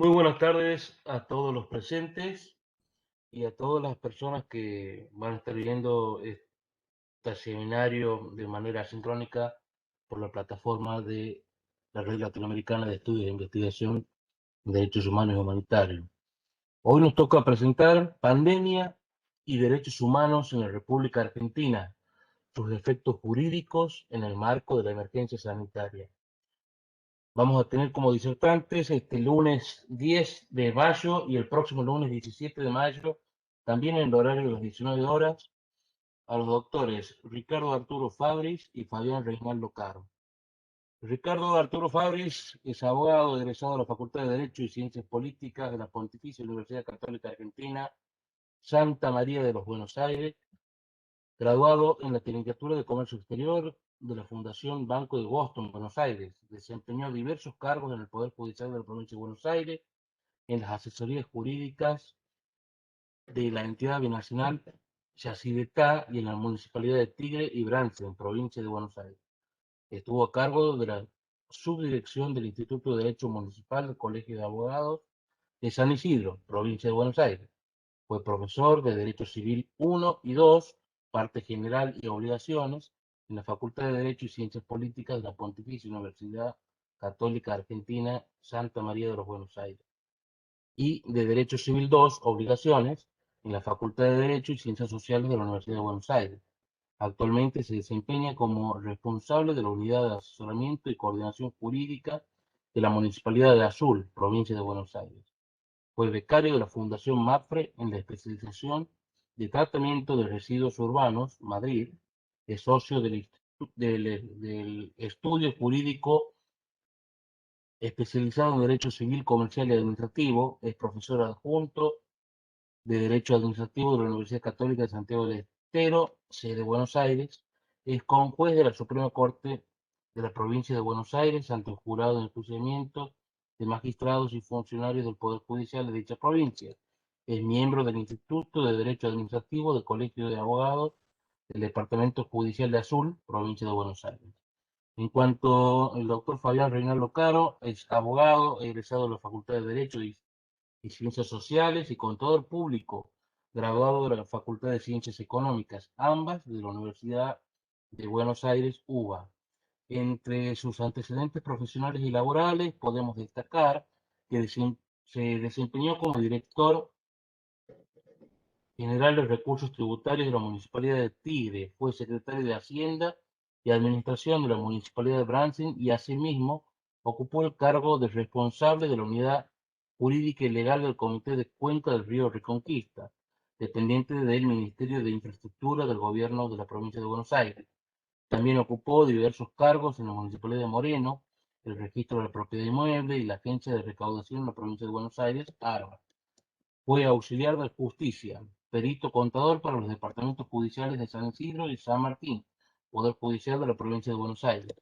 Muy buenas tardes a todos los presentes y a todas las personas que van a estar viendo este seminario de manera sincrónica por la plataforma de la Red Latinoamericana de Estudios e Investigación en Derechos Humanos y Humanitarios. Hoy nos toca presentar Pandemia y Derechos Humanos en la República Argentina, sus efectos jurídicos en el marco de la emergencia sanitaria. Vamos a tener como disertantes este lunes 10 de mayo y el próximo lunes 17 de mayo, también en el horario de las 19 horas, a los doctores Ricardo Arturo Fabris y Fabián Reinaldo Caro. Ricardo Arturo Fabris es abogado egresado de la Facultad de Derecho y Ciencias Políticas de la Pontificia Universidad Católica Argentina, Santa María de los Buenos Aires, graduado en la Tecnicatura de Comercio Exterior de la Fundación Banco de Boston, Buenos Aires. Desempeñó diversos cargos en el Poder Judicial de la Provincia de Buenos Aires, en las asesorías jurídicas de la entidad binacional Yacyretá y en la Municipalidad de Tigre y Bransen, en provincia de Buenos Aires. Estuvo a cargo de la subdirección del Instituto de Derecho Municipal del Colegio de Abogados de San Isidro, provincia de Buenos Aires. Fue profesor de Derecho Civil 1 y 2, parte general y obligaciones, en la Facultad de Derecho y Ciencias Políticas de la Pontificia Universidad Católica Argentina, Santa María de los Buenos Aires. Y de Derecho Civil 2, obligaciones, en la Facultad de Derecho y Ciencias Sociales de la Universidad de Buenos Aires. Actualmente se desempeña como responsable de la Unidad de Asesoramiento y Coordinación Jurídica de la Municipalidad de Azul, provincia de Buenos Aires. Fue becario de la Fundación MAPFRE en la especialización de Tratamiento de Residuos Urbanos, Madrid. Es socio del Estudio Jurídico especializado en Derecho Civil, Comercial y Administrativo. Es profesor adjunto de Derecho Administrativo de la Universidad Católica de Santiago del Estero, sede de Buenos Aires. Es conjuez de la Suprema Corte de la Provincia de Buenos Aires ante el jurado de enjuiciamiento de magistrados y funcionarios del Poder Judicial de dicha provincia. Es miembro del Instituto de Derecho Administrativo del Colegio de Abogados del Departamento Judicial de Azul, provincia de Buenos Aires. En cuanto al doctor Fabián Reinaldo Caro, es abogado, egresado de la Facultad de Derecho y Ciencias Sociales y Contador Público, graduado de la Facultad de Ciencias Económicas, ambas de la Universidad de Buenos Aires, UBA. Entre sus antecedentes profesionales y laborales podemos destacar que se desempeñó como director general de Recursos Tributarios de la Municipalidad de Tigre, fue secretario de Hacienda y Administración de la Municipalidad de Bransen y asimismo ocupó el cargo de responsable de la Unidad Jurídica y Legal del Comité de Cuenca del Río Reconquista, dependiente del Ministerio de Infraestructura del Gobierno de la Provincia de Buenos Aires. También ocupó diversos cargos en la Municipalidad de Moreno, el Registro de la Propiedad Inmueble y la Agencia de Recaudación en la Provincia de Buenos Aires, ARBA. Fue auxiliar de justicia, perito contador para los departamentos judiciales de San Isidro y San Martín, Poder Judicial de la Provincia de Buenos Aires.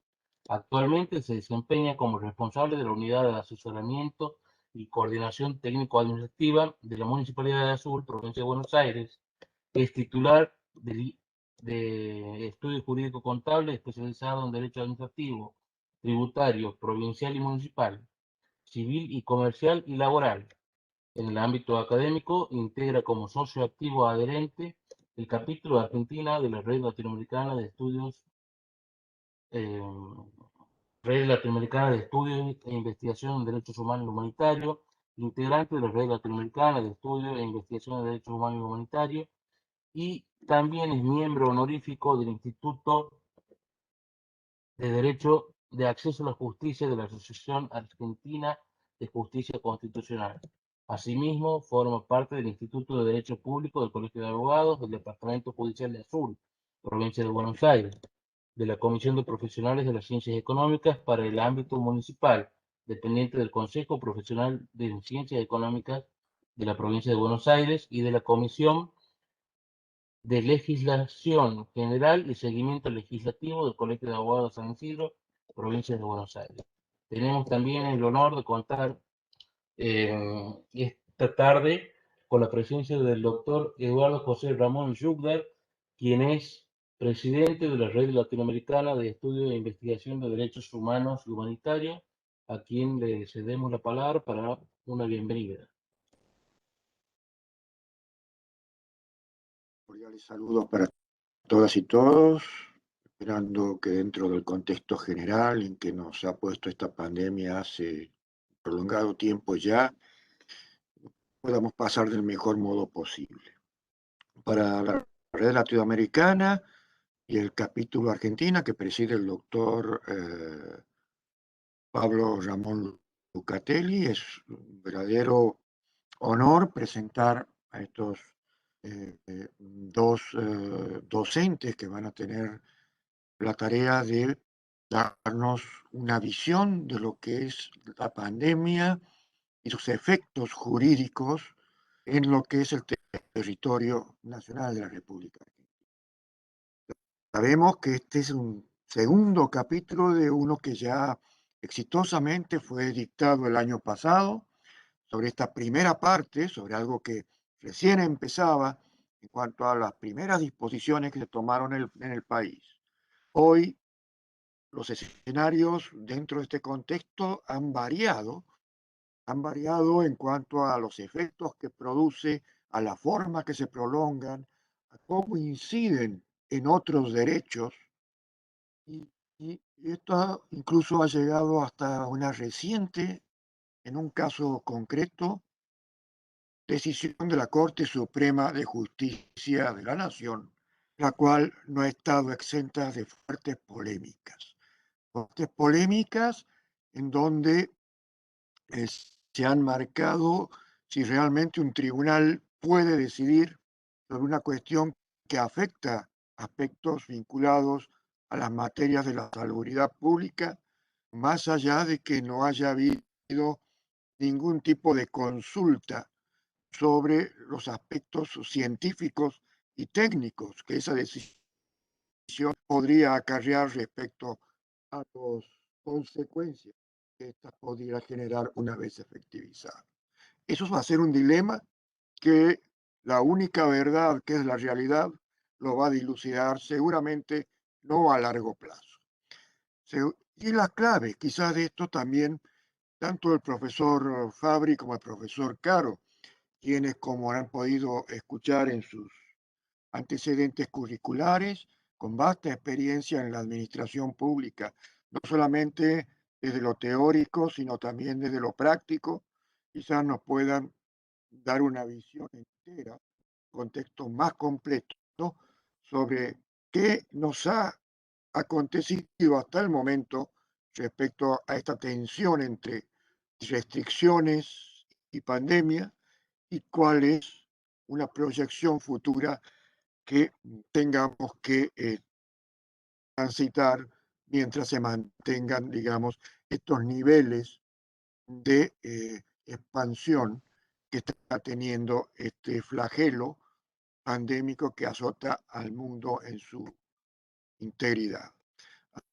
Actualmente se desempeña como responsable de la Unidad de Asesoramiento y Coordinación Técnico-Administrativa de la Municipalidad de Azul, Provincia de Buenos Aires. Es titular de Estudio Jurídico Contable especializado en Derecho Administrativo, Tributario, Provincial y Municipal, Civil y Comercial y Laboral. En el ámbito académico, integra como socio activo adherente el capítulo de Argentina de la Red Latinoamericana de Estudios, eh, Red Latinoamericana de Estudios e Investigación en Derechos Humanos y Humanitarios, integrante de la Red Latinoamericana de Estudios e Investigación en Derechos Humanos y Humanitarios, y también es miembro honorífico del Instituto de Derecho de Acceso a la Justicia de la Asociación Argentina de Justicia Constitucional. Asimismo, forma parte del Instituto de Derecho Público del Colegio de Abogados del Departamento Judicial de Azul, provincia de Buenos Aires, de la Comisión de Profesionales de las Ciencias Económicas para el ámbito municipal, dependiente del Consejo Profesional de Ciencias Económicas de la provincia de Buenos Aires y de la Comisión de Legislación General y Seguimiento Legislativo del Colegio de Abogados de San Isidro, provincia de Buenos Aires. Tenemos también el honor de contar esta tarde con la presencia del doctor Eduardo José Ramón Jugdar, quien es presidente de la Red Latinoamericana de Estudio e Investigación de Derechos Humanos y Humanitarios, a quien le cedemos la palabra para una bienvenida. Cordiales saludos para todas y todos, esperando que dentro del contexto general en que nos ha puesto esta pandemia hace prolongado tiempo ya, podamos pasar del mejor modo posible. Para la red latinoamericana y el capítulo Argentina que preside el doctor Pablo Ramón Lucatelli, es un verdadero honor presentar a estos dos docentes que van a tener la tarea de darnos una visión de lo que es la pandemia y sus efectos jurídicos en lo que es el territorio nacional de la República Argentina. Sabemos que este es un segundo capítulo de uno que ya exitosamente fue dictado el año pasado, sobre esta primera parte, sobre algo que recién empezaba en cuanto a las primeras disposiciones que se tomaron en el país. Hoy los escenarios dentro de este contexto han variado en cuanto a los efectos que produce, a la forma que se prolongan, a cómo inciden en otros derechos y, y esto incluso ha llegado hasta una reciente, en un caso concreto, decisión de la Corte Suprema de Justicia de la Nación, la cual no ha estado exenta de fuertes polémicas en donde se han marcado si realmente un tribunal puede decidir sobre una cuestión que afecta aspectos vinculados a las materias de la salubridad pública, más allá de que no haya habido ningún tipo de consulta sobre los aspectos científicos y técnicos que esa decisión podría acarrear respecto a las consecuencias que esta podría generar una vez efectivizada. Eso va a ser un dilema que la única verdad, que es la realidad, lo va a dilucidar seguramente no a largo plazo. Y la clave quizás de esto también, tanto el profesor Fabri como el profesor Caro, quienes, como han podido escuchar en sus antecedentes curriculares, con vasta experiencia en la administración pública, no solamente desde lo teórico, sino también desde lo práctico, quizás nos puedan dar una visión entera, contexto más completo sobre qué nos ha acontecido hasta el momento respecto a esta tensión entre restricciones y pandemia y cuál es una proyección futura que tengamos que transitar mientras se mantengan, digamos, estos niveles de expansión que está teniendo este flagelo pandémico que azota al mundo en su integridad.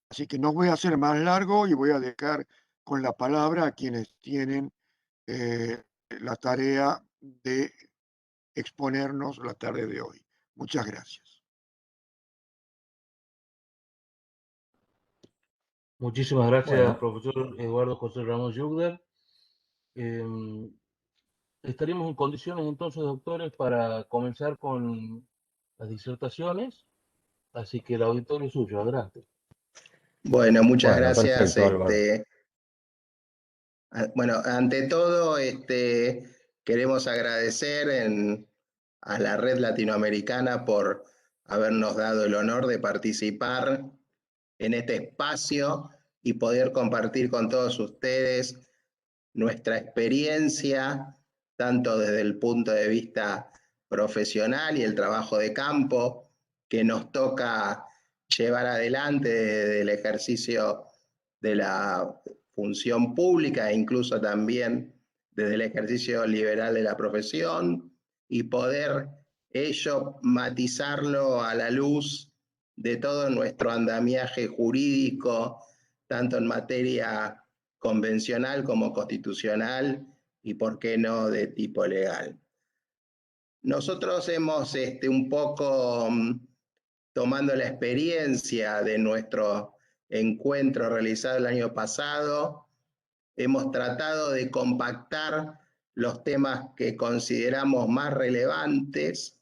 Así que no voy a hacer más largo y voy a dejar con la palabra a quienes tienen la tarea de exponernos la tarde de hoy. Muchas gracias. Muchísimas gracias, Bueno, profesor Eduardo José Ramos Yugdar. Estaríamos en condiciones entonces, doctores, para comenzar con las disertaciones, así que el auditorio es suyo, adelante. Bueno, muchas bueno, gracias. perfecto, Álvaro. Bueno, ante todo, queremos agradecer a la Red Latinoamericana por habernos dado el honor de participar en este espacio y poder compartir con todos ustedes nuestra experiencia, tanto desde el punto de vista profesional y el trabajo de campo que nos toca llevar adelante desde el ejercicio de la función pública e incluso también desde el ejercicio liberal de la profesión y poder ello matizarlo a la luz de todo nuestro andamiaje jurídico, tanto en materia convencional como constitucional y, por qué no, de tipo legal. Nosotros hemos un poco tomando la experiencia de nuestro encuentro realizado el año pasado, hemos tratado de compactar los temas que consideramos más relevantes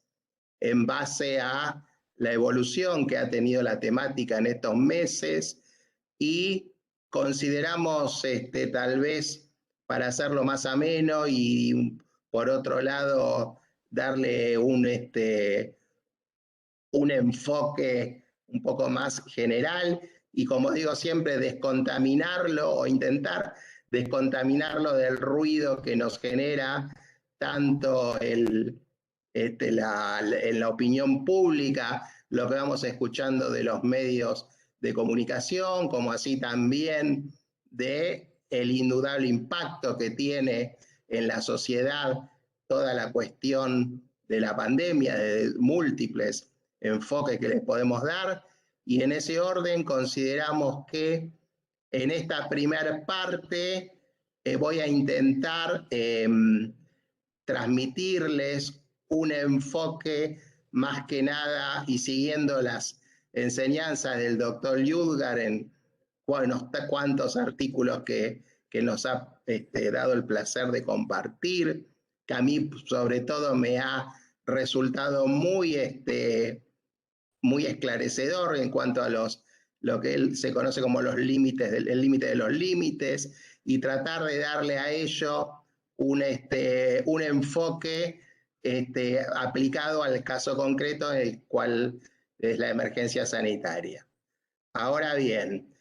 en base a la evolución que ha tenido la temática en estos meses y consideramos tal vez para hacerlo más ameno y por otro lado darle un enfoque un poco más general y como digo siempre descontaminarlo o intentar descontaminarlo del ruido que nos genera tanto en la opinión pública, lo que vamos escuchando de los medios de comunicación, como así también de el indudable impacto que tiene en la sociedad toda la cuestión de la pandemia, de múltiples enfoques que les podemos dar, y en ese orden consideramos que en esta primera parte voy a intentar transmitirles un enfoque más que nada y siguiendo las enseñanzas del doctor Yudgar en cuantos artículos que nos ha dado el placer de compartir, que a mí sobre todo me ha resultado muy esclarecedor en cuanto a lo que él se conoce como los límites, el límite de los límites, y tratar de darle a ello un enfoque aplicado al caso concreto en el cual es la emergencia sanitaria. Ahora bien,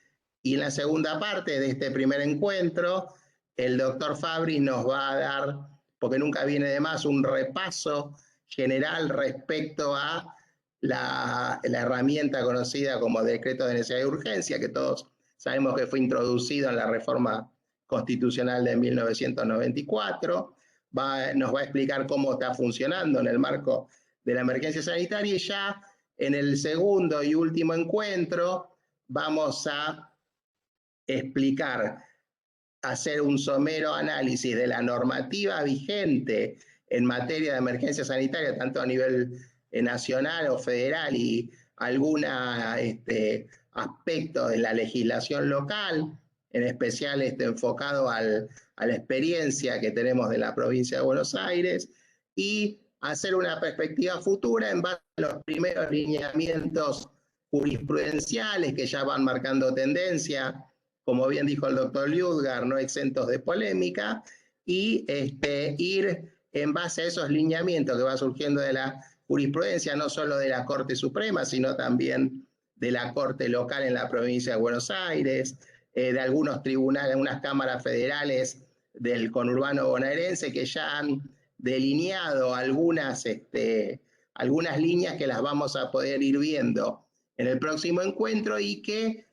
y en la segunda parte de este primer encuentro, el doctor Fabris nos va a dar, porque nunca viene de más, un repaso general respecto a la herramienta conocida como decreto de necesidad y urgencia, que todos sabemos que fue introducido en la reforma constitucional de 1994. Nos va a explicar cómo está funcionando en el marco de la emergencia sanitaria y ya en el segundo y último encuentro vamos a explicar, hacer un somero análisis de la normativa vigente en materia de emergencia sanitaria, tanto a nivel nacional o federal y algún aspecto de la legislación local, en especial enfocado a la experiencia que tenemos de la provincia de Buenos Aires, y hacer una perspectiva futura en base a los primeros lineamientos jurisprudenciales que ya van marcando tendencia, como bien dijo el doctor Liudgar, no exentos de polémica, y ir en base a esos lineamientos que va surgiendo de la jurisprudencia, no solo de la Corte Suprema, sino también de la Corte Local en la provincia de Buenos Aires, de algunos tribunales, algunas cámaras federales del conurbano bonaerense que ya han delineado algunas líneas que las vamos a poder ir viendo en el próximo encuentro y que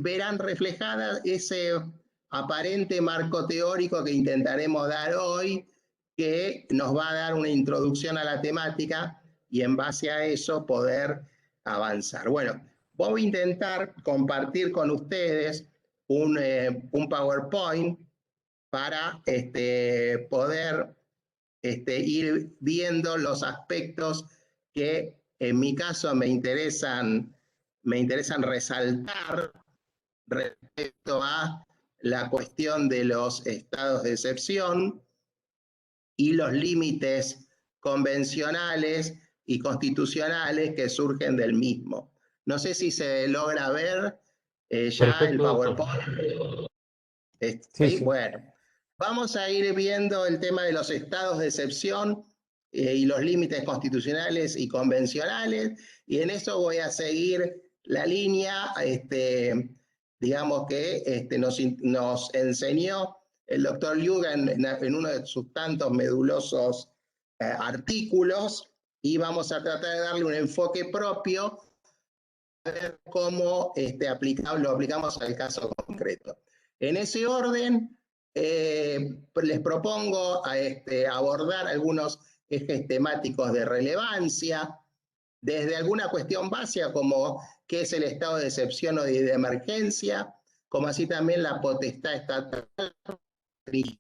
verán reflejada ese aparente marco teórico que intentaremos dar hoy, que nos va a dar una introducción a la temática y en base a eso poder avanzar. Bueno, voy a intentar compartir con ustedes un PowerPoint para poder ir viendo los aspectos que en mi caso me interesan resaltar respecto a la cuestión de los estados de excepción y los límites convencionales y constitucionales que surgen del mismo. No sé si se logra ver ya Perfecto, el PowerPoint. Sí. Bueno, vamos a ir viendo el tema de los estados de excepción y los límites constitucionales y convencionales, y en eso voy a seguir la línea, digamos que nos enseñó el doctor Yuga en uno de sus tantos medulosos artículos, y vamos a tratar de darle un enfoque propio a ver cómo lo aplicamos al caso concreto. En ese orden, les propongo abordar algunos ejes temáticos de relevancia, desde alguna cuestión básica como qué es el estado de excepción o de emergencia, como así también la potestad estatal de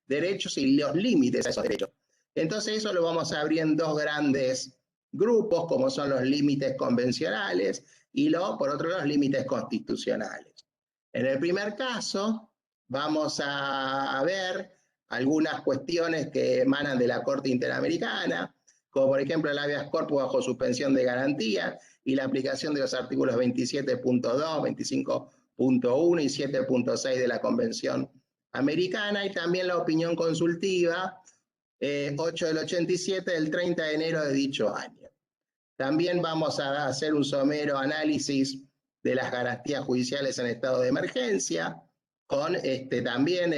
derechos y los límites a esos derechos. Entonces eso lo vamos a abrir en dos grandes grupos, como son los límites convencionales y por otro lado los límites constitucionales. En el primer caso, vamos a ver algunas cuestiones que emanan de la Corte Interamericana, como por ejemplo el habeas corpus bajo suspensión de garantía y la aplicación de los artículos 27.2, 25.1 y 7.6 de la Convención Americana, y también la opinión consultiva 8 del 87 del 30 de enero de dicho año. También vamos a hacer un somero análisis de las garantías judiciales en estado de emergencia, con también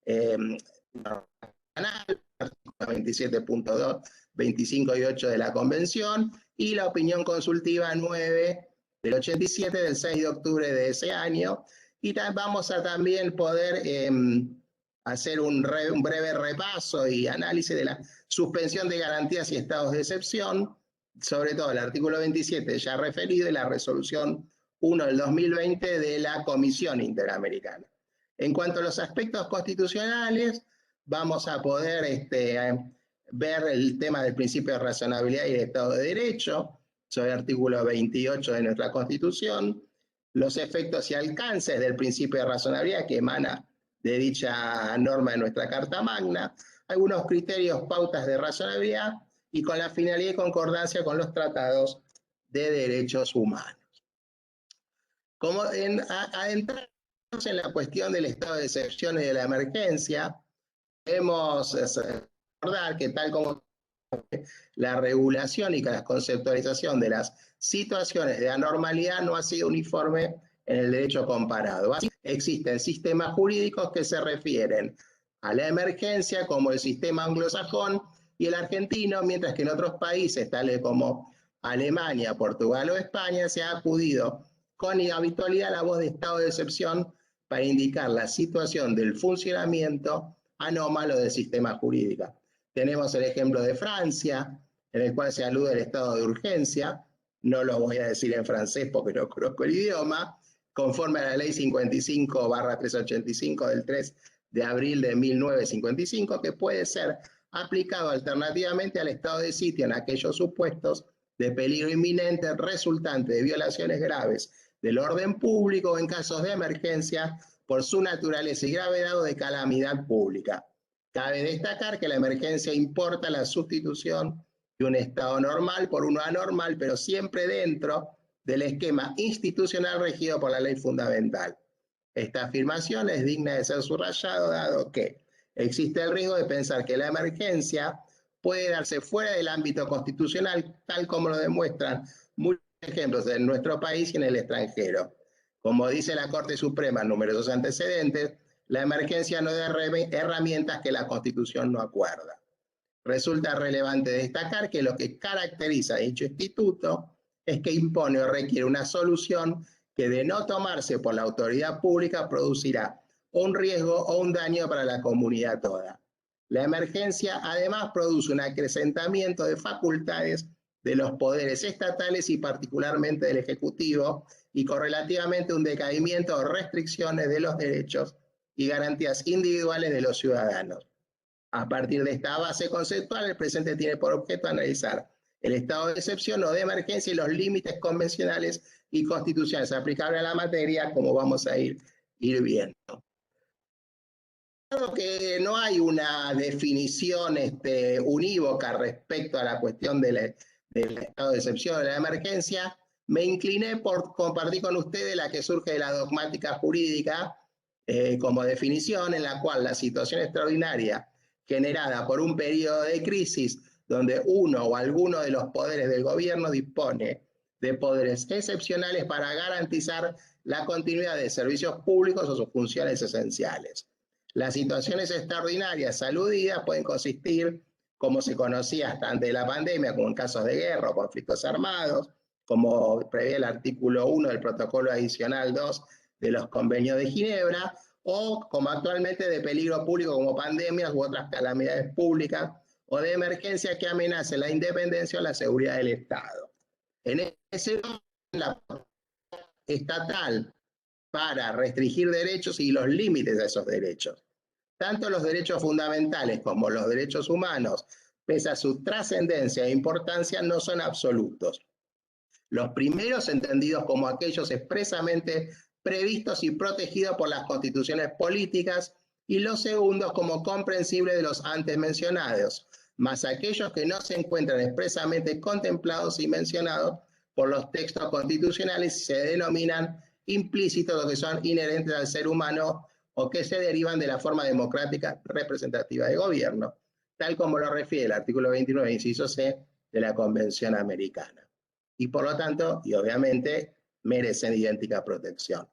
27.2, 25 y 8 de la Convención, y la opinión consultiva 9 del 87 del 6 de octubre de ese año. Y vamos a también poder hacer un breve repaso y análisis de la suspensión de garantías y estados de excepción, sobre todo el artículo 27 ya referido y la resolución 1 del 2020 de la Comisión Interamericana. En cuanto a los aspectos constitucionales, vamos a poder ver el tema del principio de razonabilidad y del Estado de Derecho, sobre el artículo 28 de nuestra Constitución, los efectos y alcances del principio de razonabilidad que emana de dicha norma de nuestra Carta Magna, algunos criterios, pautas de razonabilidad y con la finalidad y concordancia con los tratados de derechos humanos. Como adentrarnos en la cuestión del estado de excepción y de la emergencia, debemos recordar que tal como la regulación y la conceptualización de las situaciones de anormalidad no ha sido uniforme en el derecho comparado. Así, existen sistemas jurídicos que se refieren a la emergencia como el sistema anglosajón y el argentino, mientras que en otros países, tales como Alemania, Portugal o España, se ha acudido con habitualidad a la voz de estado de excepción para indicar la situación del funcionamiento anómalo del sistema jurídico. Tenemos el ejemplo de Francia, en el cual se alude al estado de urgencia, no lo voy a decir en francés porque no conozco el idioma, conforme a la ley 55/385 del 3 de abril de 1955, que puede ser aplicado alternativamente al estado de sitio en aquellos supuestos de peligro inminente resultante de violaciones graves del orden público o en casos de emergencia por su naturaleza y gravedad o de calamidad pública. Cabe destacar que la emergencia importa la sustitución de un estado normal por uno anormal, pero siempre dentro del esquema institucional regido por la ley fundamental. Esta afirmación es digna de ser subrayado, dado que existe el riesgo de pensar que la emergencia puede darse fuera del ámbito constitucional, tal como lo demuestran muchos ejemplos en nuestro país y en el extranjero. Como dice la Corte Suprema en numerosos antecedentes, la emergencia no da herramientas que la Constitución no acuerda. Resulta relevante destacar que lo que caracteriza a dicho instituto es que impone o requiere una solución que, de no tomarse por la autoridad pública, producirá un riesgo o un daño para la comunidad toda. La emergencia además produce un acrecentamiento de facultades de los poderes estatales y particularmente del Ejecutivo, y correlativamente un decaimiento o restricciones de los derechos y garantías individuales de los ciudadanos. A partir de esta base conceptual, el presente tiene por objeto analizar el estado de excepción o de emergencia y los límites convencionales y constitucionales aplicables a la materia, como vamos a ir viendo. Claro que no hay una definición unívoca respecto a la cuestión del estado de excepción o de la emergencia. Me incliné por compartir con ustedes la que surge de la dogmática jurídica como definición, en la cual la situación extraordinaria generada por un periodo de crisis donde uno o alguno de los poderes del gobierno dispone de poderes excepcionales para garantizar la continuidad de servicios públicos o sus funciones esenciales. Las situaciones extraordinarias aludidas pueden consistir, como se conocía hasta antes de la pandemia, como en casos de guerra o conflictos armados, como prevé el artículo 1 del protocolo adicional 2 de los convenios de Ginebra, o como actualmente de peligro público como pandemias u otras calamidades públicas, o de emergencia que amenacen la independencia o la seguridad del Estado. En ese orden, la estatal para restringir derechos y los límites de esos derechos. Tanto los derechos fundamentales como los derechos humanos, pese a su trascendencia e importancia, no son absolutos. Los primeros entendidos como aquellos expresamente previstos y protegidos por las constituciones políticas, y los segundos como comprensibles de los antes mencionados, más aquellos que no se encuentran expresamente contemplados y mencionados por los textos constitucionales se denominan implícitos, lo que son inherentes al ser humano o que se derivan de la forma democrática representativa de gobierno, tal como lo refiere el artículo 29, inciso C, de la Convención Americana. Y por lo tanto, y obviamente, merecen idéntica protección.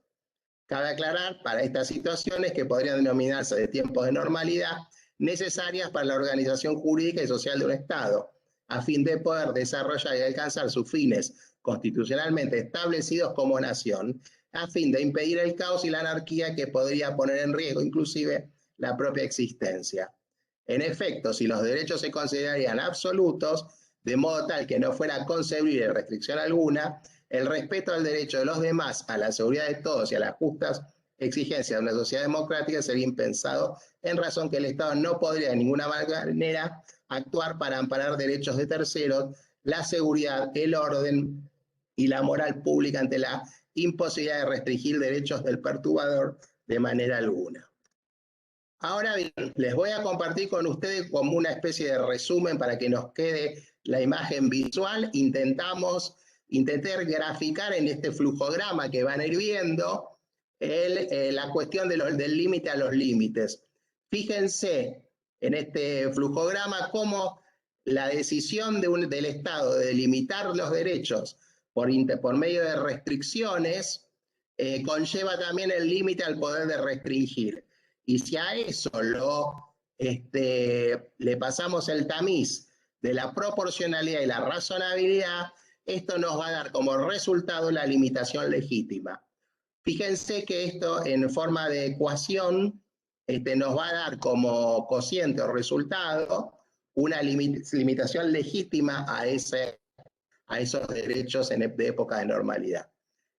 Cabe aclarar para estas situaciones que podrían denominarse de tiempos de normalidad necesarias para la organización jurídica y social de un Estado, a fin de poder desarrollar y alcanzar sus fines constitucionalmente establecidos como nación, a fin de impedir el caos y la anarquía que podría poner en riesgo inclusive la propia existencia. En efecto, si los derechos se considerarían absolutos, de modo tal que no fuera concebible restricción alguna, el respeto al derecho de los demás, a la seguridad de todos y a las justas exigencias de una sociedad democrática sería impensado, en razón que el Estado no podría de ninguna manera actuar para amparar derechos de terceros, la seguridad, el orden y la moral pública ante la imposibilidad de restringir derechos del perturbador de manera alguna. Ahora bien, les voy a compartir con ustedes como una especie de resumen para que nos quede la imagen visual. Intenté graficar en este flujograma que van a ir viendo la cuestión del límite a los límites. Fíjense en este flujograma cómo la decisión del Estado de delimitar los derechos por medio de restricciones conlleva también el límite al poder de restringir. Y si a eso le pasamos el tamiz de la proporcionalidad y la razonabilidad, esto nos va a dar como resultado la limitación legítima. Fíjense que esto en forma de ecuación nos va a dar como cociente o resultado una limitación legítima a esos derechos de época de normalidad.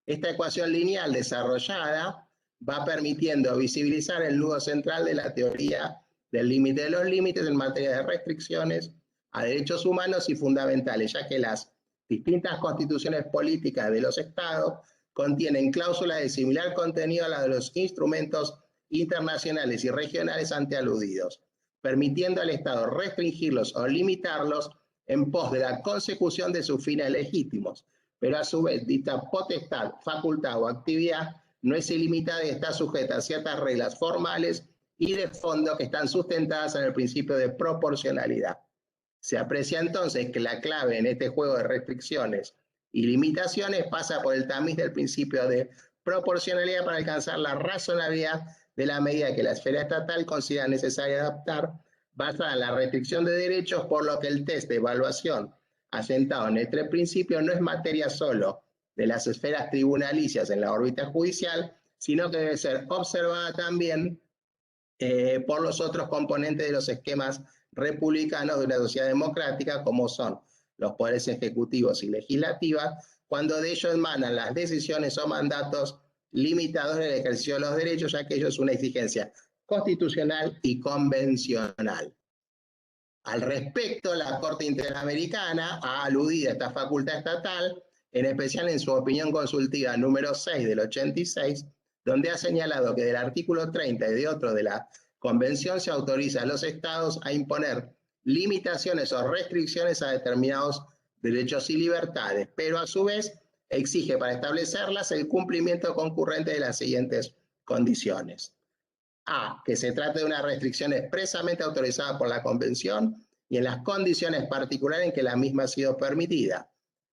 Esta ecuación lineal desarrollada va permitiendo visibilizar el nudo central de la teoría del límite de los límites en materia de restricciones a derechos humanos y fundamentales, ya que las distintas constituciones políticas de los estados contienen cláusulas de similar contenido a la de los instrumentos internacionales y regionales antealudidos, permitiendo al Estado restringirlos o limitarlos en pos de la consecución de sus fines legítimos, pero a su vez dicha potestad, facultad o actividad no es ilimitada y está sujeta a ciertas reglas formales y de fondo que están sustentadas en el principio de proporcionalidad. Se aprecia entonces que la clave en este juego de restricciones y limitaciones pasa por el tamiz del principio de proporcionalidad para alcanzar la razonabilidad de la medida que la esfera estatal considera necesaria adaptar basada en la restricción de derechos, por lo que el test de evaluación asentado en este principio no es materia solo de las esferas tribunalicias en la órbita judicial, sino que debe ser observada también por los otros componentes de los esquemas republicanos de una sociedad democrática, como son los poderes ejecutivos y legislativos, cuando de ellos emanan las decisiones o mandatos limitados en el ejercicio de los derechos, ya que ello es una exigencia constitucional y convencional. Al respecto, la Corte Interamericana ha aludido a esta facultad estatal, en especial en su opinión consultiva número 6 del 86, donde ha señalado que del artículo 30 y de otro de la Convención se autoriza a los estados a imponer limitaciones o restricciones a determinados derechos y libertades, pero a su vez exige para establecerlas el cumplimiento concurrente de las siguientes condiciones. A, que se trate de una restricción expresamente autorizada por la Convención y en las condiciones particulares en que la misma ha sido permitida.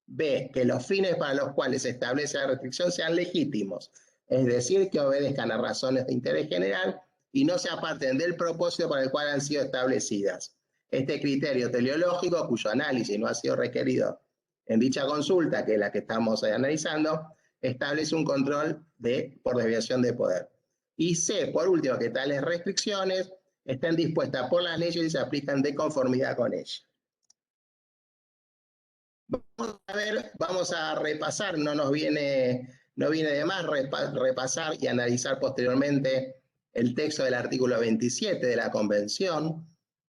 B, que los fines para los cuales se establece la restricción sean legítimos, es decir, que obedezcan a razones de interés general y no se aparten del propósito para el cual han sido establecidas. Este criterio teleológico, cuyo análisis no ha sido requerido en dicha consulta, que es la que estamos analizando, establece un control por desviación de poder. Y C, por último, que tales restricciones estén dispuestas por las leyes y se aplican de conformidad con ellas. Vamos a repasar, no viene de más repasar y analizar posteriormente el texto del artículo 27 de la Convención,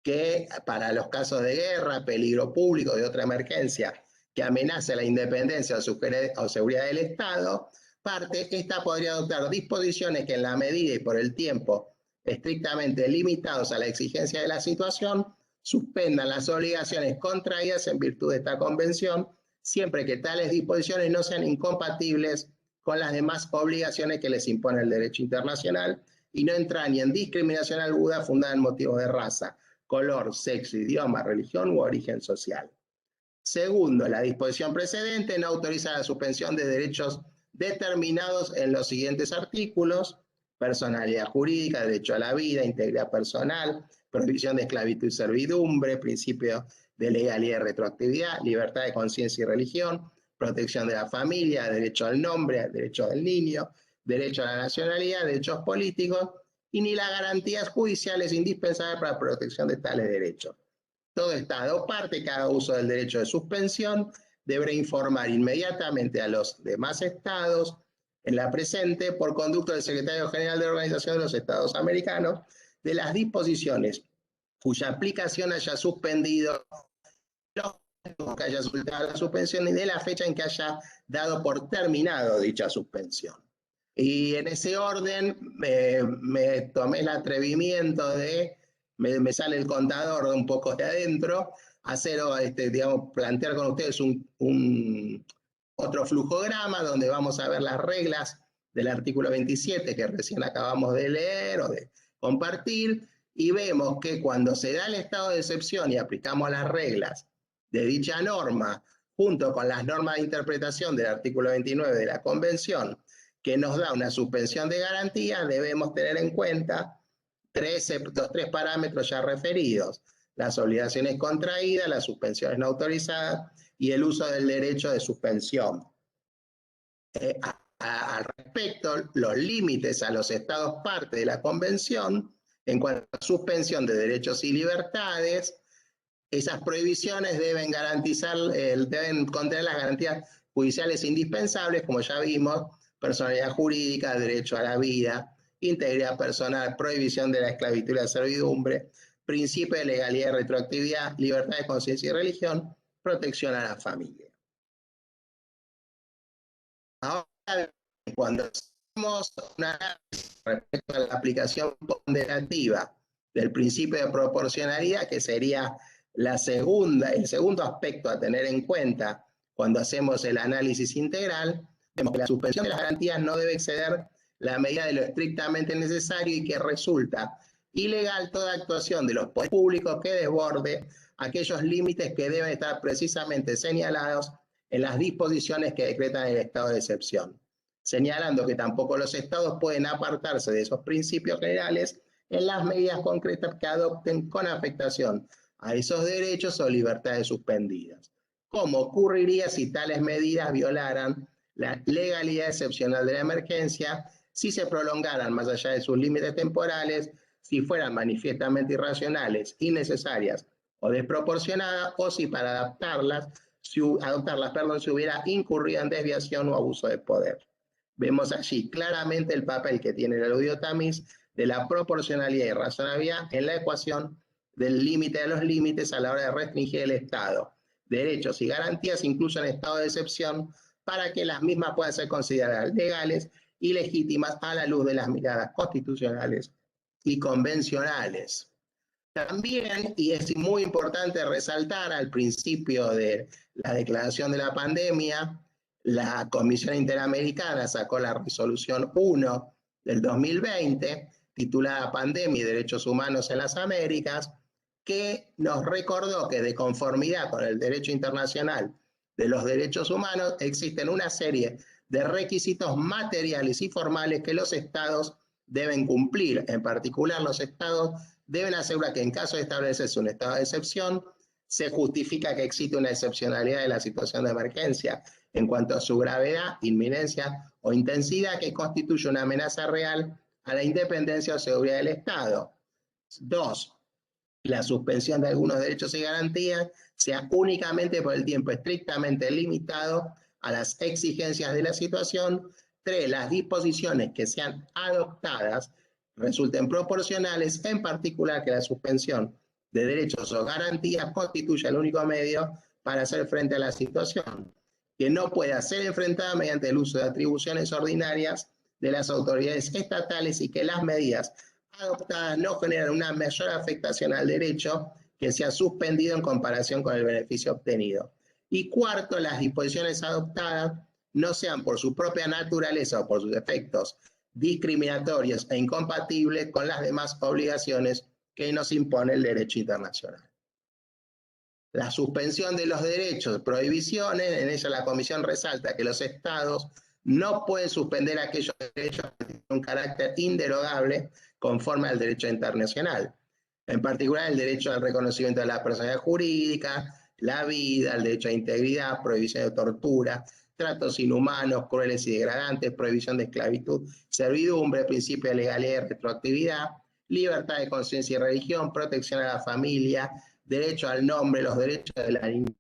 que para los casos de guerra, peligro público, de otra emergencia que amenace la independencia o seguridad del Estado, parte, esta podría adoptar disposiciones que en la medida y por el tiempo estrictamente limitados a la exigencia de la situación, suspendan las obligaciones contraídas en virtud de esta convención, siempre que tales disposiciones no sean incompatibles con las demás obligaciones que les impone el derecho internacional y no entran ni en discriminación alguna fundada en motivos de raza, color, sexo, idioma, religión u origen social. Segundo, la disposición precedente no autoriza la suspensión de derechos determinados en los siguientes artículos: personalidad jurídica, derecho a la vida, integridad personal, prohibición de esclavitud y servidumbre, principio de legalidad y retroactividad, libertad de conciencia y religión, protección de la familia, derecho al nombre, derecho del niño, derecho a la nacionalidad, derechos políticos, y ni las garantías judiciales indispensables para la protección de tales derechos. Todo Estado o parte que haga uso del derecho de suspensión deberá informar inmediatamente a los demás Estados en la presente, por conducto del Secretario General de la Organización de los Estados Americanos, de las disposiciones cuya aplicación haya suspendido, que haya solicitado la suspensión y de la fecha en que haya dado por terminado dicha suspensión. Y en ese orden me tomé el atrevimiento de, me sale el contador un poco de adentro, hacer, digamos, plantear con ustedes otro flujograma donde vamos a ver las reglas del artículo 27 que recién acabamos de leer o de compartir, y vemos que cuando se da el estado de excepción y aplicamos las reglas de dicha norma junto con las normas de interpretación del artículo 29 de la Convención, que nos da una suspensión de garantía, debemos tener en cuenta los tres parámetros ya referidos: las obligaciones contraídas, las suspensiones no autorizadas y el uso del derecho de suspensión. Al respecto, los límites a los estados parte de la Convención en cuanto a suspensión de derechos y libertades, esas prohibiciones deben contener las garantías judiciales indispensables, como ya vimos: personalidad jurídica, derecho a la vida, integridad personal, prohibición de la esclavitud y la servidumbre, principio de legalidad y retroactividad, libertad de conciencia y religión, protección a la familia. Ahora, cuando hacemos un análisis respecto a la aplicación ponderativa del principio de proporcionalidad, que sería el segundo aspecto a tener en cuenta cuando hacemos el análisis integral, vemos que la suspensión de las garantías no debe exceder la medida de lo estrictamente necesario y que resulta ilegal toda actuación de los poderes públicos que desborde aquellos límites que deben estar precisamente señalados en las disposiciones que decretan el estado de excepción, señalando que tampoco los estados pueden apartarse de esos principios generales en las medidas concretas que adopten con afectación a esos derechos o libertades suspendidas, como ocurriría si tales medidas violaran la legalidad excepcional de la emergencia, si se prolongaran más allá de sus límites temporales, si fueran manifiestamente irracionales, innecesarias o desproporcionadas, o si para adoptarlas se hubiera incurrido en desviación o abuso de poder. Vemos allí claramente el papel que tiene el audio tamiz de la proporcionalidad y razonabilidad en la ecuación del límite de los límites a la hora de restringir el Estado, derechos y garantías, incluso en estado de excepción, para que las mismas puedan ser consideradas legales y legítimas a la luz de las miradas constitucionales y convencionales. También, y es muy importante resaltar al principio de la declaración de la pandemia, la Comisión Interamericana sacó la resolución 1 del 2020, titulada Pandemia y Derechos Humanos en las Américas, que nos recordó que de conformidad con el derecho internacional de los derechos humanos existen una serie de requisitos materiales y formales que los estados deben cumplir. En particular, los estados deben asegurar que en caso de establecerse un estado de excepción, se justifica que existe una excepcionalidad de la situación de emergencia en cuanto a su gravedad, inminencia o intensidad que constituye una amenaza real a la independencia o seguridad del Estado. 2. La suspensión de algunos derechos y garantías sea únicamente por el tiempo estrictamente limitado a las exigencias de la situación. 3. Las disposiciones que sean adoptadas resulten proporcionales, en particular que la suspensión de derechos o garantías constituya el único medio para hacer frente a la situación. que no pueda ser enfrentada mediante el uso de atribuciones ordinarias de las autoridades estatales y que las medidas adoptadas no generan una mayor afectación al derecho que sea suspendido en comparación con el beneficio obtenido. Y cuarto, las disposiciones adoptadas no sean por su propia naturaleza o por sus efectos discriminatorios e incompatibles con las demás obligaciones que nos impone el derecho internacional. La suspensión de los derechos, prohibiciones, en ella la Comisión resalta que los Estados no pueden suspender aquellos derechos que tienen un carácter inderogable conforme al derecho internacional. En particular, el derecho al reconocimiento de la personalidad jurídica, la vida, el derecho a integridad, prohibición de tortura, tratos inhumanos, crueles y degradantes, prohibición de esclavitud, servidumbre, principio de legalidad y retroactividad, libertad de conciencia y religión, protección a la familia, derecho al nombre, los derechos de la niñez,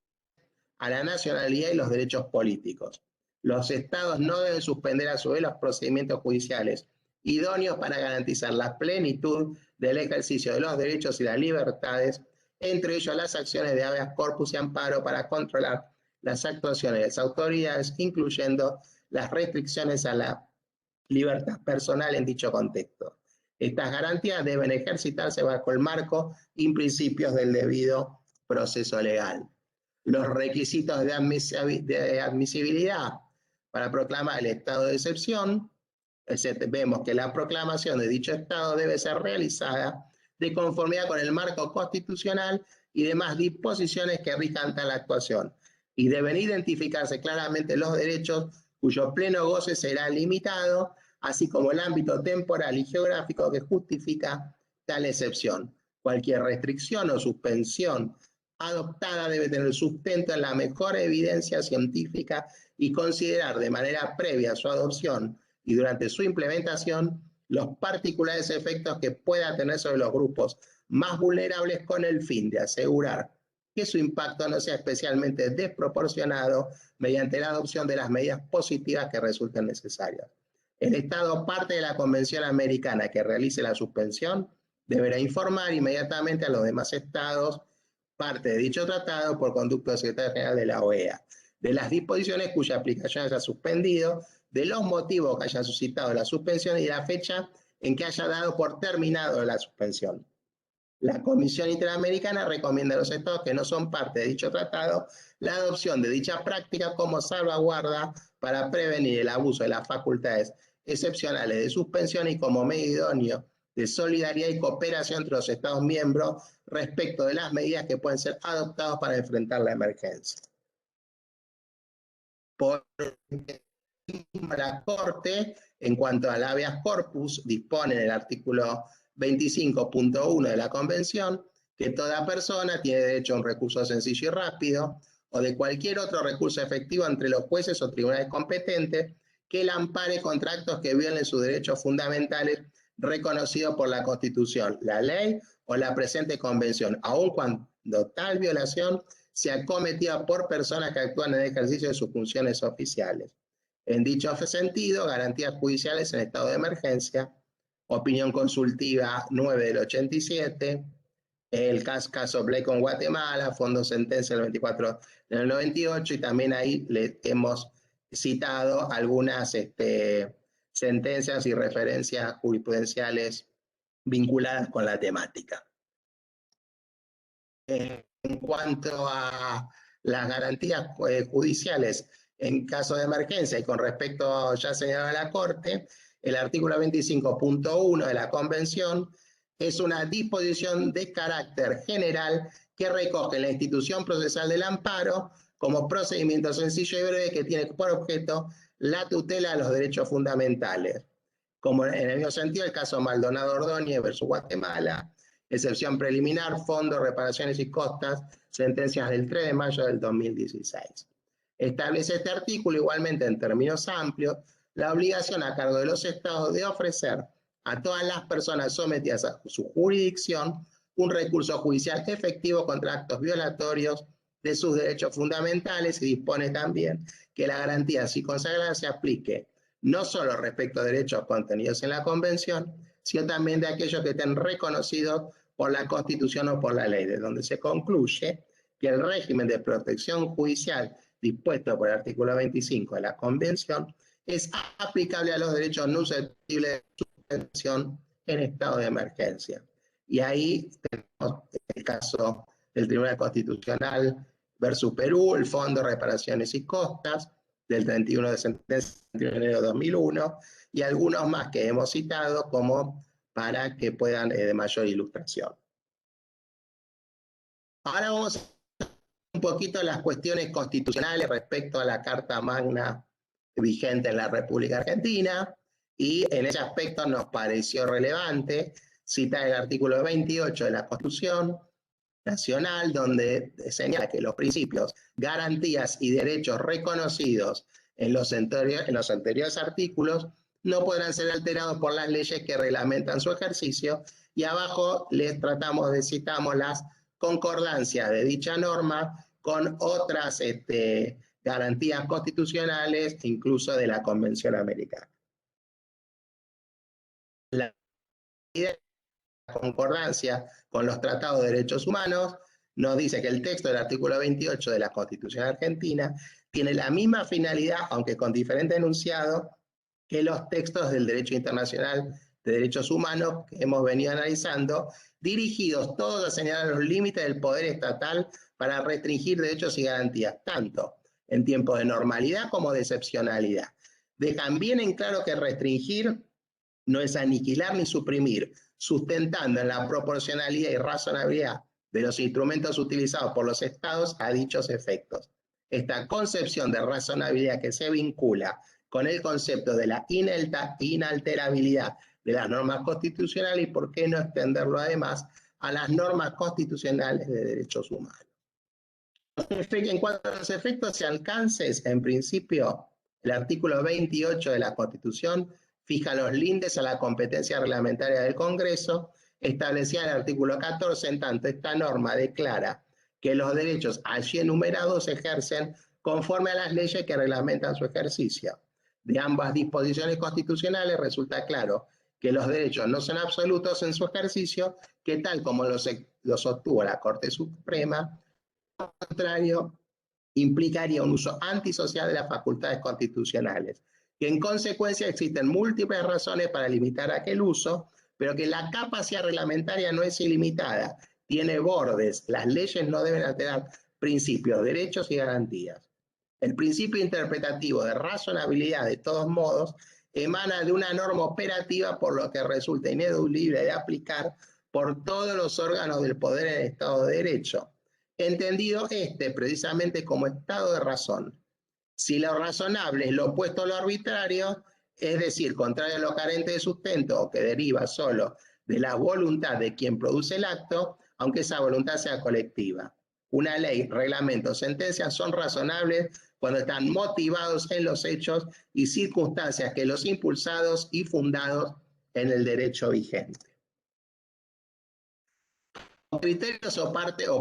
a la nacionalidad y los derechos políticos. Los Estados no deben suspender a su vez los procedimientos judiciales idóneos para garantizar la plenitud del ejercicio de los derechos y las libertades, entre ellos las acciones de habeas corpus y amparo para controlar las actuaciones de las autoridades, incluyendo las restricciones a la libertad personal en dicho contexto. Estas garantías deben ejercitarse bajo el marco y principios del debido proceso legal. Los requisitos de admisibilidad para proclamar el estado de excepción, vemos que la proclamación de dicho estado debe ser realizada de conformidad con el marco constitucional y demás disposiciones que rijan tal actuación, y deben identificarse claramente los derechos cuyo pleno goce será limitado, así como el ámbito temporal y geográfico que justifica tal excepción. Cualquier restricción o suspensión adoptada debe tener sustento en la mejor evidencia científica y considerar de manera previa a su adopción y durante su implementación los particulares efectos que pueda tener sobre los grupos más vulnerables con el fin de asegurar que su impacto no sea especialmente desproporcionado mediante la adopción de las medidas positivas que resulten necesarias. El Estado parte de la Convención Americana que realice la suspensión deberá informar inmediatamente a los demás Estados parte de dicho tratado por conducto del Secretario General de la OEA, de las disposiciones cuya aplicación haya suspendido, de los motivos que haya suscitado la suspensión y de la fecha en que haya dado por terminado la suspensión. La Comisión Interamericana recomienda a los Estados que no son parte de dicho tratado la adopción de dicha práctica como salvaguarda para prevenir el abuso de las facultades excepcionales de suspensión y como medio idóneo de solidaridad y cooperación entre los Estados miembros respecto de las medidas que pueden ser adoptadas para enfrentar la emergencia. Por la Corte, en cuanto al habeas corpus, dispone en el artículo 25.1 de la Convención que toda persona tiene derecho a un recurso sencillo y rápido o de cualquier otro recurso efectivo entre los jueces o tribunales competentes que la ampare contra actos que violen sus derechos fundamentales reconocidos por la Constitución, la ley o la presente Convención, aun cuando tal violación sea cometida por personas que actúan en el ejercicio de sus funciones oficiales. En dicho sentido, garantías judiciales en estado de emergencia, opinión consultiva 9 del 87, el caso Blake con Guatemala, fondo sentencia del 24 del 98, y también ahí le hemos citado algunas sentencias y referencias jurisprudenciales vinculadas con la temática. En cuanto a las garantías judiciales en caso de emergencia y con respecto ya señalado a la Corte, el artículo 25.1 de la Convención es una disposición de carácter general que recoge la institución procesal del amparo como procedimiento sencillo y breve que tiene por objeto la tutela de los derechos fundamentales. Como en el mismo sentido el caso Maldonado Ordóñez versus Guatemala, excepción preliminar, fondos, reparaciones y costas, sentencias del 3 de mayo del 2016. Establece este artículo igualmente en términos amplios la obligación a cargo de los Estados de ofrecer a todas las personas sometidas a su jurisdicción un recurso judicial efectivo contra actos violatorios de sus derechos fundamentales, y dispone también que la garantía así consagrada se aplique no solo respecto a derechos contenidos en la Convención, sino también de aquellos que estén reconocidos por la Constitución o por la ley, de donde se concluye que el régimen de protección judicial dispuesto por el artículo 25 de la Convención es aplicable a los derechos no susceptibles de suspensión en estado de emergencia. Y ahí tenemos el caso del Tribunal Constitucional versus Perú, el Fondo de Reparaciones y Costas, del 31 de enero de 2001, y algunos más que hemos citado como para que puedan de mayor ilustración. Ahora vamos a ver un poquito las cuestiones constitucionales respecto a la Carta Magna vigente en la República Argentina, y en ese aspecto nos pareció relevante citar el artículo 28 de la Constitución Nacional, donde señala que los principios, garantías y derechos reconocidos en los anteriores artículos no podrán ser alterados por las leyes que reglamentan su ejercicio, y abajo les citamos las concordancias de dicha norma con otras garantías constitucionales, incluso de la Convención Americana. La concordancia con los tratados de derechos humanos nos dice que el texto del artículo 28 de la Constitución Argentina tiene la misma finalidad, aunque con diferente enunciado, que los textos del derecho internacional de derechos humanos que hemos venido analizando, dirigidos todos a señalar los límites del poder estatal para restringir derechos y garantías, tanto en tiempos de normalidad como de excepcionalidad. Dejan bien en claro que restringir no es aniquilar ni suprimir, sustentando en la proporcionalidad y razonabilidad de los instrumentos utilizados por los estados a dichos efectos. Esta concepción de razonabilidad que se vincula con el concepto de la inalterabilidad de las normas constitucionales, y por qué no extenderlo además a las normas constitucionales de derechos humanos. En cuanto a los efectos y alcances, en principio, el artículo 28 de la Constitución fija los lindes a la competencia reglamentaria del Congreso, establecida en el artículo 14, en tanto esta norma declara que los derechos allí enumerados se ejercen conforme a las leyes que reglamentan su ejercicio. De ambas disposiciones constitucionales resulta claro que los derechos no son absolutos en su ejercicio, que tal como los obtuvo la Corte Suprema, al contrario, implicaría un uso antisocial de las facultades constitucionales, que en consecuencia existen múltiples razones para limitar aquel uso, pero que la capacidad reglamentaria no es ilimitada, tiene bordes. Las leyes no deben alterar principios, derechos y garantías. El principio interpretativo de razonabilidad, de todos modos, emana de una norma operativa, por lo que resulta ineludible de aplicar por todos los órganos del poder en Estado de Derecho, entendido precisamente como estado de razón. Si lo razonable es lo opuesto a lo arbitrario, es decir, contrario a lo carente de sustento o que deriva solo de la voluntad de quien produce el acto, aunque esa voluntad sea colectiva. Una ley, reglamento o sentencia son razonables cuando están motivados en los hechos y circunstancias que los impulsados y fundados en el derecho vigente. Con criterios o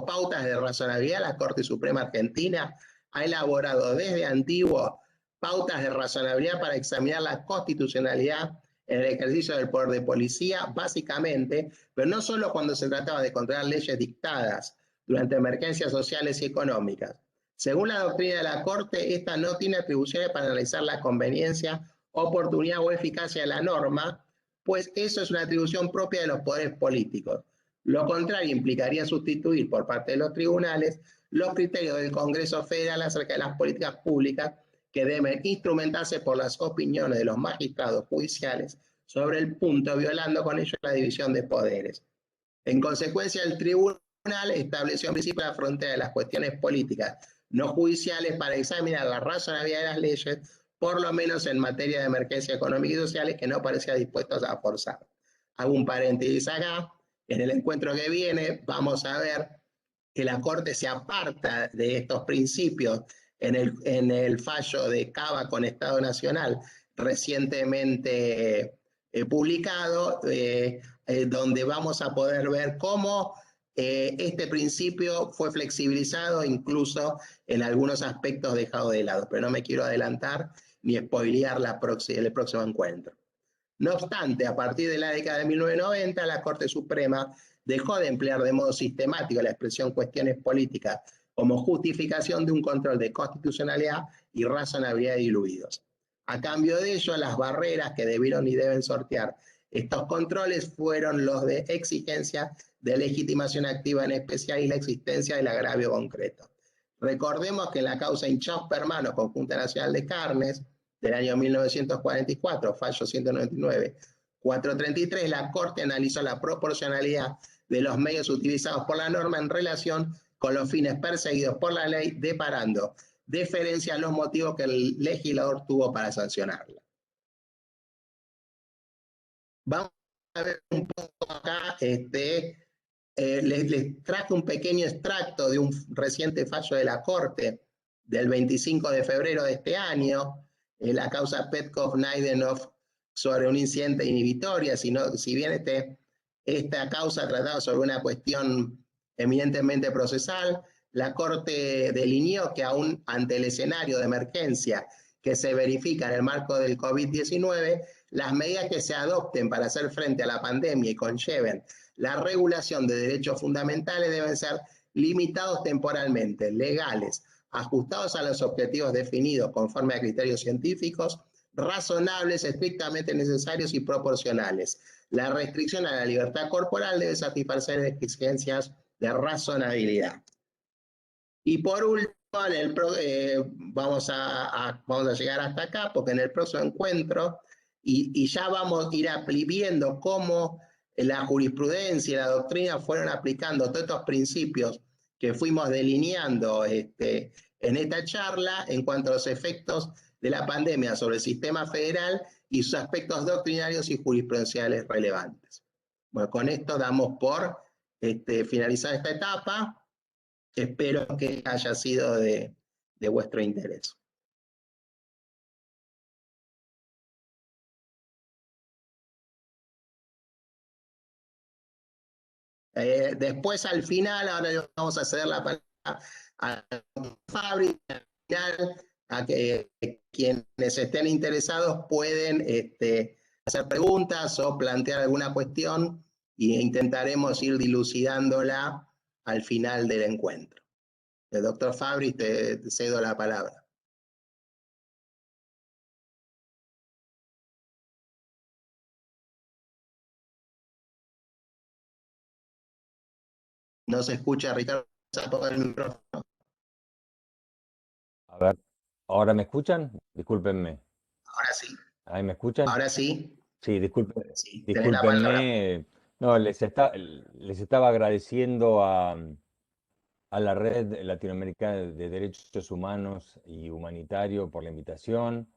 pautas de razonabilidad, la Corte Suprema Argentina ha elaborado desde antiguo pautas de razonabilidad para examinar la constitucionalidad en el ejercicio del poder de policía, básicamente, pero no solo cuando se trataba de controlar leyes dictadas durante emergencias sociales y económicas. Según la doctrina de la Corte, esta no tiene atribuciones para analizar la conveniencia, oportunidad o eficacia de la norma, pues eso es una atribución propia de los poderes políticos. Lo contrario implicaría sustituir por parte de los tribunales los criterios del Congreso Federal acerca de las políticas públicas que deben instrumentarse por las opiniones de los magistrados judiciales sobre el punto, violando con ello la división de poderes. En consecuencia, el tribunal estableció en principio la frontera de las cuestiones políticas no judiciales para examinar la razonabilidad de las leyes, por lo menos en materia de emergencia económica y sociales, que no parecía dispuestos a forzar. Hago un paréntesis acá. En el encuentro que viene vamos a ver que la Corte se aparta de estos principios en el fallo de Cava con Estado Nacional recientemente publicado, donde vamos a poder ver cómo este principio fue flexibilizado, incluso en algunos aspectos dejado de lado, pero no me quiero adelantar ni spoilear el próximo encuentro. No obstante, a partir de la década de 1990, la Corte Suprema dejó de emplear de modo sistemático la expresión cuestiones políticas como justificación de un control de constitucionalidad y razonabilidad diluidos. A cambio de ello, las barreras que debieron y deben sortear estos controles fueron los de exigencia de legitimación activa en especial y la existencia del agravio concreto. Recordemos que en la causa Inchaus Permano, Conjunta Nacional de Carnes, del año 1944, fallo 199, 433, la Corte analizó la proporcionalidad de los medios utilizados por la norma en relación con los fines perseguidos por la ley, deparando deferencia a los motivos que el legislador tuvo para sancionarla. Vamos a ver un poco acá, les traje un pequeño extracto de un reciente fallo de la Corte del 25 de febrero de este año, la causa Petkov-Naidenov sobre un incidente inhibitoria, si bien esta causa trataba sobre una cuestión eminentemente procesal, la Corte delineó que aún ante el escenario de emergencia que se verifica en el marco del COVID-19, las medidas que se adopten para hacer frente a la pandemia y conlleven la regulación de derechos fundamentales deben ser limitados temporalmente, legales, ajustados a los objetivos definidos conforme a criterios científicos, razonables, estrictamente necesarios y proporcionales. La restricción a la libertad corporal debe satisfacer exigencias de razonabilidad. Y por último, vamos a llegar hasta acá, porque en el próximo encuentro, y ya vamos a ir viendo cómo la jurisprudencia y la doctrina fueron aplicando todos estos principios que fuimos delineando en esta charla en cuanto a los efectos de la pandemia sobre el sistema federal y sus aspectos doctrinarios y jurisprudenciales relevantes. Bueno, con esto damos por finalizada esta etapa. Espero que haya sido de vuestro interés. Después, al final, ahora le vamos a ceder la palabra a Fabri, a que quienes estén interesados pueden hacer preguntas o plantear alguna cuestión e intentaremos ir dilucidándola al final del encuentro. Doctor Fabri, te cedo la palabra. No se escucha, Ricardo, apaga el micrófono. A ver, ¿ahora me escuchan? Discúlpenme. Ahora sí. ¿Ahí me escuchan? Ahora sí. Sí, Sí, tenés la palabra. discúlpenme. No, les estaba agradeciendo a la Red Latinoamericana de Derechos Humanos y Humanitario por la invitación,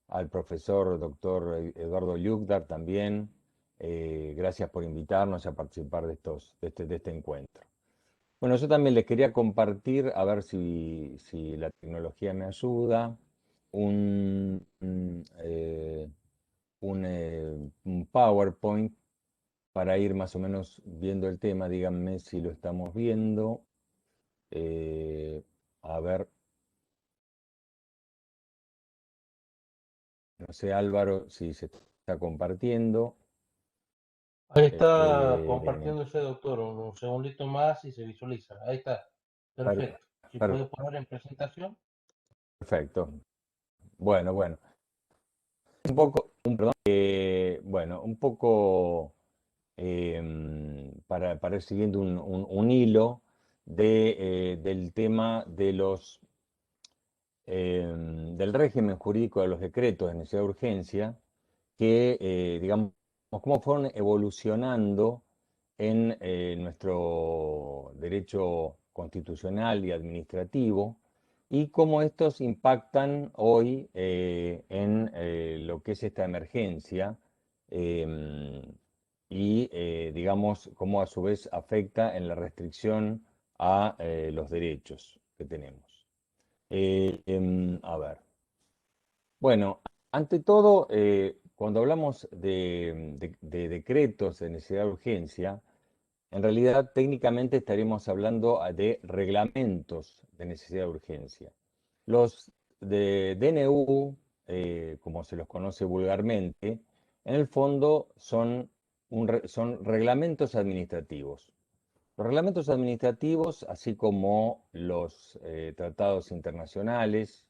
al profesor doctor Eduardo Lukdar también. Gracias por invitarnos a participar de este encuentro. Bueno, yo también les quería compartir, a ver si la tecnología me ayuda, un PowerPoint para ir más o menos viendo el tema. Díganme si lo estamos viendo. A ver. No sé, Álvaro, si se está compartiendo. Ahí está compartiéndose, doctor. Un segundito más y se visualiza. Ahí está. Perfecto. Si puede poner en presentación. Perfecto. Bueno. Un poco, para ir siguiendo un hilo del tema de del régimen jurídico de los decretos de necesidad de urgencia, que, digamos, cómo fueron evolucionando en nuestro derecho constitucional y administrativo, y cómo estos impactan hoy en lo que es esta emergencia, y, digamos, cómo a su vez afecta en la restricción a los derechos que tenemos. A ver. Bueno, ante todo, cuando hablamos de decretos de necesidad de urgencia, en realidad técnicamente estaríamos hablando de reglamentos de necesidad de urgencia. Los de DNU, como se los conoce vulgarmente, en el fondo son reglamentos administrativos. Los reglamentos administrativos, así como los tratados internacionales,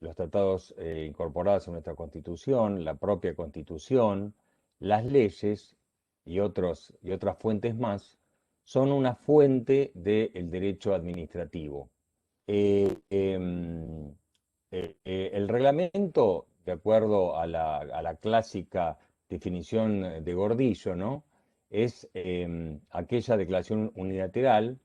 los tratados incorporados en nuestra Constitución, la propia Constitución, las leyes y otras fuentes más, son una fuente del derecho administrativo. El reglamento, de acuerdo a la clásica definición de Gordillo, ¿no? Es aquella declaración unilateral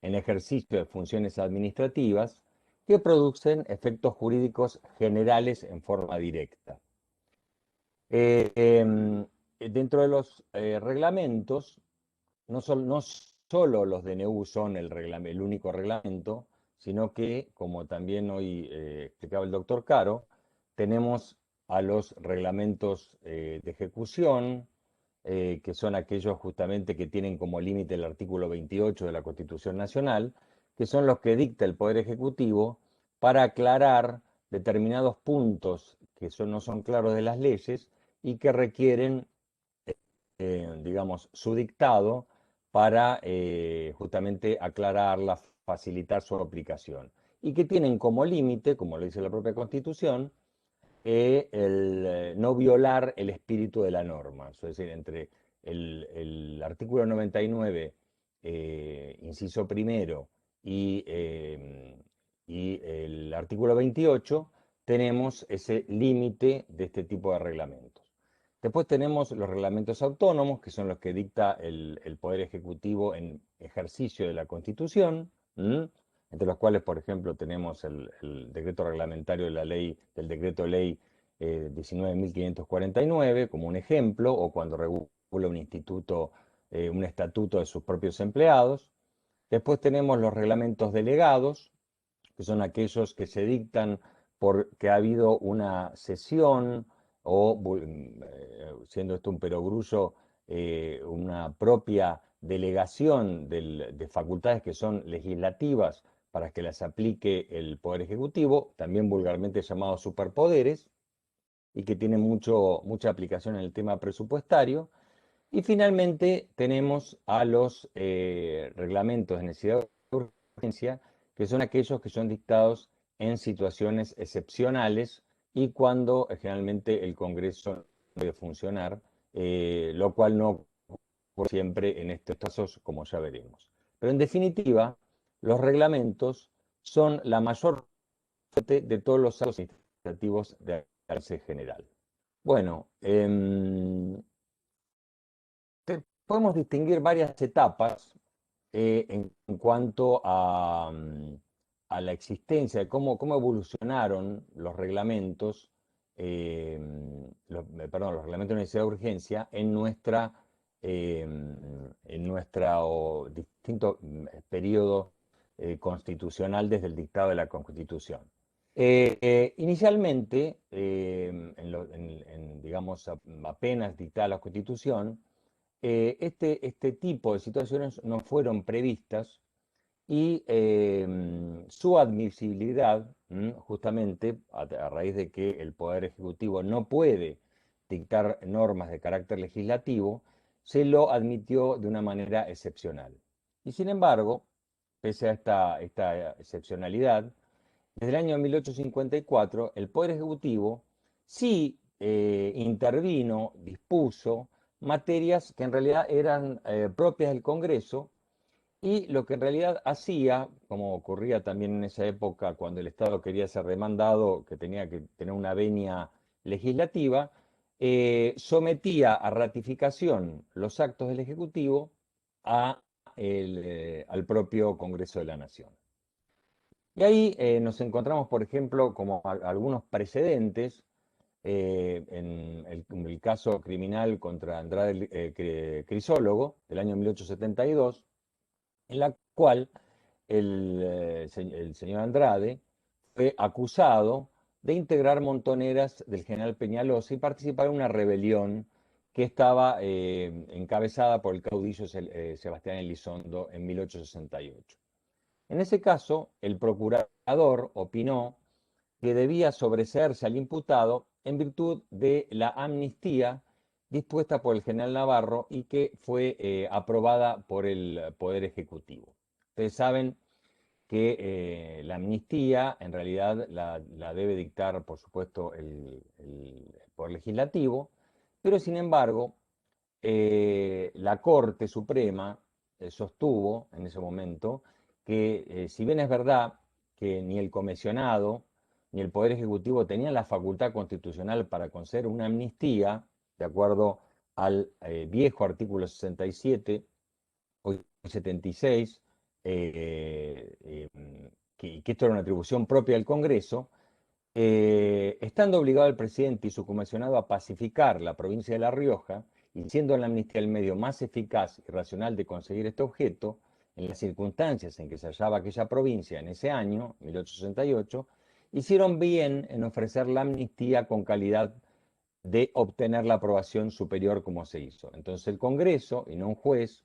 en ejercicio de funciones administrativas que producen efectos jurídicos generales en forma directa. Dentro de los reglamentos, no solo los DNU son el único reglamento, sino que, como también hoy explicaba el doctor Caro, tenemos a los reglamentos de ejecución, que son aquellos justamente que tienen como límite el artículo 28 de la Constitución Nacional, que son los que dicta el Poder Ejecutivo para aclarar determinados puntos que no son claros de las leyes y que requieren, digamos, su dictado para justamente aclararla, facilitar su aplicación. Y que tienen como límite, como lo dice la propia Constitución, el no violar el espíritu de la norma. Es decir, entre el artículo 99, inciso primero, y el artículo 28, tenemos ese límite de este tipo de reglamentos. Después tenemos los reglamentos autónomos, que son los que dicta el Poder Ejecutivo en ejercicio de la Constitución, entre los cuales, por ejemplo, tenemos el decreto reglamentario de la ley, del decreto ley 19.549 como un ejemplo, o cuando regula un instituto, un estatuto de sus propios empleados. Después tenemos los reglamentos delegados, que son aquellos que se dictan porque ha habido una sesión o, siendo esto un perogrullo, una propia delegación de facultades que son legislativas para que las aplique el Poder Ejecutivo, también vulgarmente llamados superpoderes, y que tienen mucha aplicación en el tema presupuestario. Y finalmente tenemos a los reglamentos de necesidad de urgencia, que son aquellos que son dictados en situaciones excepcionales y cuando generalmente el Congreso no puede funcionar, lo cual no ocurre siempre en estos casos, como ya veremos. Pero en definitiva, los reglamentos son la mayor parte de todos los actos administrativos de alcance general. Bueno, podemos distinguir varias etapas en cuanto a la existencia, de cómo evolucionaron los reglamentos, los reglamentos de necesidad de urgencia en nuestra distinto periodo constitucional desde el dictado de la Constitución. Inicialmente, digamos, apenas dictada la Constitución, este tipo de situaciones no fueron previstas y su admisibilidad, justamente a raíz de que el Poder Ejecutivo no puede dictar normas de carácter legislativo, se lo admitió de una manera excepcional. Y sin embargo, pese a esta excepcionalidad, desde el año 1854 el Poder Ejecutivo sí intervino, dispuso materias que en realidad eran propias del Congreso, y lo que en realidad hacía, como ocurría también en esa época cuando el Estado quería ser demandado, que tenía que tener una venia legislativa, sometía a ratificación los actos del Ejecutivo al propio Congreso de la Nación. Y ahí nos encontramos, por ejemplo, como algunos precedentes, en el caso criminal contra Andrade Crisólogo, del año 1872, en la cual el señor Andrade fue acusado de integrar montoneras del general Peñalosa y participar en una rebelión que estaba encabezada por el caudillo Sebastián Elizondo en 1868. En ese caso, el procurador opinó que debía sobreseerse al imputado en virtud de la amnistía dispuesta por el general Navarro y que fue aprobada por el Poder Ejecutivo. Ustedes saben que la amnistía en realidad la debe dictar, por supuesto, el Poder Legislativo, pero sin embargo, la Corte Suprema sostuvo en ese momento que si bien es verdad que ni el comisionado ni el Poder Ejecutivo tenían la facultad constitucional para conceder una amnistía, de acuerdo al viejo artículo 67, hoy 76, que esto era una atribución propia del Congreso, estando obligado el presidente y su comisionado a pacificar la provincia de La Rioja, y siendo la amnistía el medio más eficaz y racional de conseguir este objeto, en las circunstancias en que se hallaba aquella provincia en ese año, 1868, hicieron bien en ofrecer la amnistía con calidad de obtener la aprobación superior como se hizo. Entonces el Congreso, y no un juez,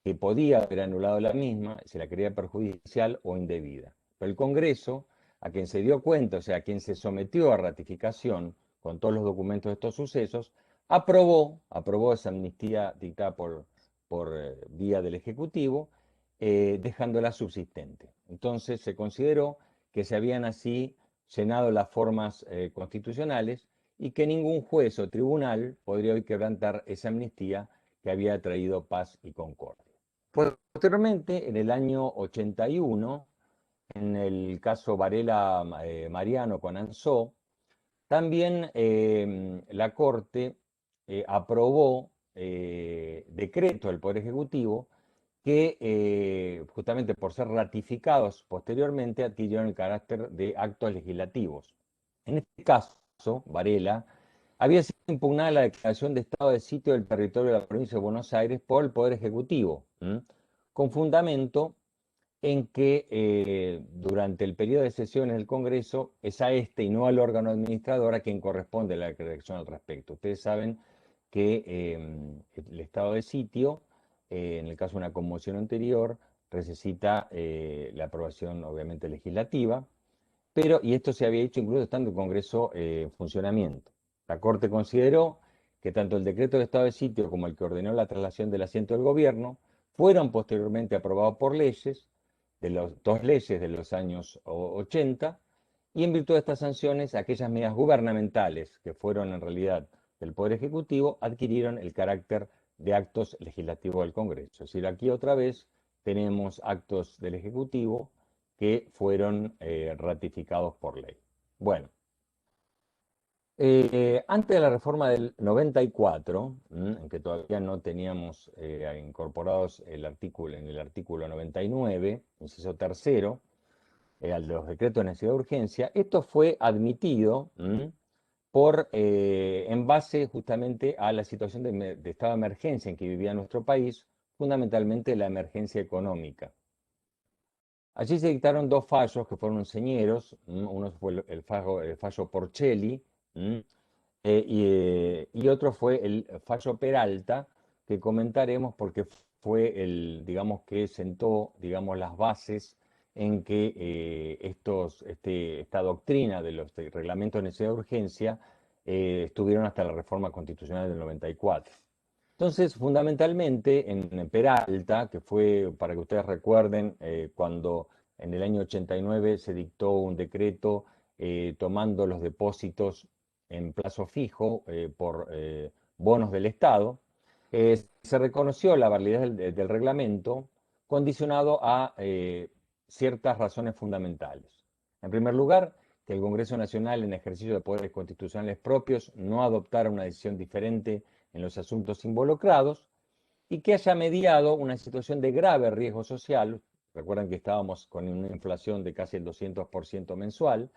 que podía haber anulado la misma, si la creía perjudicial o indebida. Pero el Congreso, a quien se dio cuenta, o sea, a quien se sometió a ratificación con todos los documentos de estos sucesos, aprobó esa amnistía dictada por vía del Ejecutivo, dejándola subsistente. Entonces se consideró que se habían así llenado las formas constitucionales y que ningún juez o tribunal podría hoy quebrantar esa amnistía que había traído paz y concordia. Posteriormente, en el año 81, en el caso Varela Mariano con Ansó, también la Corte aprobó decreto del Poder Ejecutivo que, justamente por ser ratificados posteriormente, adquirieron el carácter de actos legislativos. En este caso, Varela había sido impugnada la declaración de estado de sitio del territorio de la provincia de Buenos Aires por el Poder Ejecutivo, con fundamento en que durante el periodo de sesiones del Congreso es a este y no al órgano administrador a quien corresponde la declaración al respecto. Ustedes saben que el estado de sitio, en el caso de una conmoción anterior, necesita la aprobación obviamente legislativa, y esto se había hecho incluso estando el Congreso en funcionamiento. La Corte consideró que tanto el decreto de estado de sitio como el que ordenó la traslación del asiento del gobierno fueron posteriormente aprobados por leyes, dos leyes de los años 80, y en virtud de estas sanciones, aquellas medidas gubernamentales que fueron en realidad del Poder Ejecutivo adquirieron el carácter de actos legislativos del Congreso. Es decir, aquí otra vez tenemos actos del Ejecutivo que fueron ratificados por ley. Bueno, antes de la reforma del 94, en que todavía no teníamos incorporados en el artículo 99, inciso tercero, al de los decretos de necesidad de urgencia, esto fue admitido en base justamente a la situación de estado de emergencia en que vivía nuestro país, fundamentalmente la emergencia económica. Allí se dictaron dos fallos que fueron señeros, uno fue el fallo Porcelli, y otro fue el fallo Peralta, que comentaremos porque fue digamos, que sentó, digamos, las bases en que esta doctrina de los reglamentos de necesidad de urgencia estuvieron hasta la reforma constitucional del 94. Entonces, fundamentalmente, en Peralta, que fue, para que ustedes recuerden, cuando en el año 89 se dictó un decreto tomando los depósitos en plazo fijo por bonos del Estado, se reconoció la validez del reglamento condicionado a ciertas razones fundamentales. En primer lugar, que el Congreso Nacional, en ejercicio de poderes constitucionales propios, no adoptara una decisión diferente en los asuntos involucrados, y que haya mediado una situación de grave riesgo social. Recuerdan que estábamos con una inflación de casi el 200% mensual,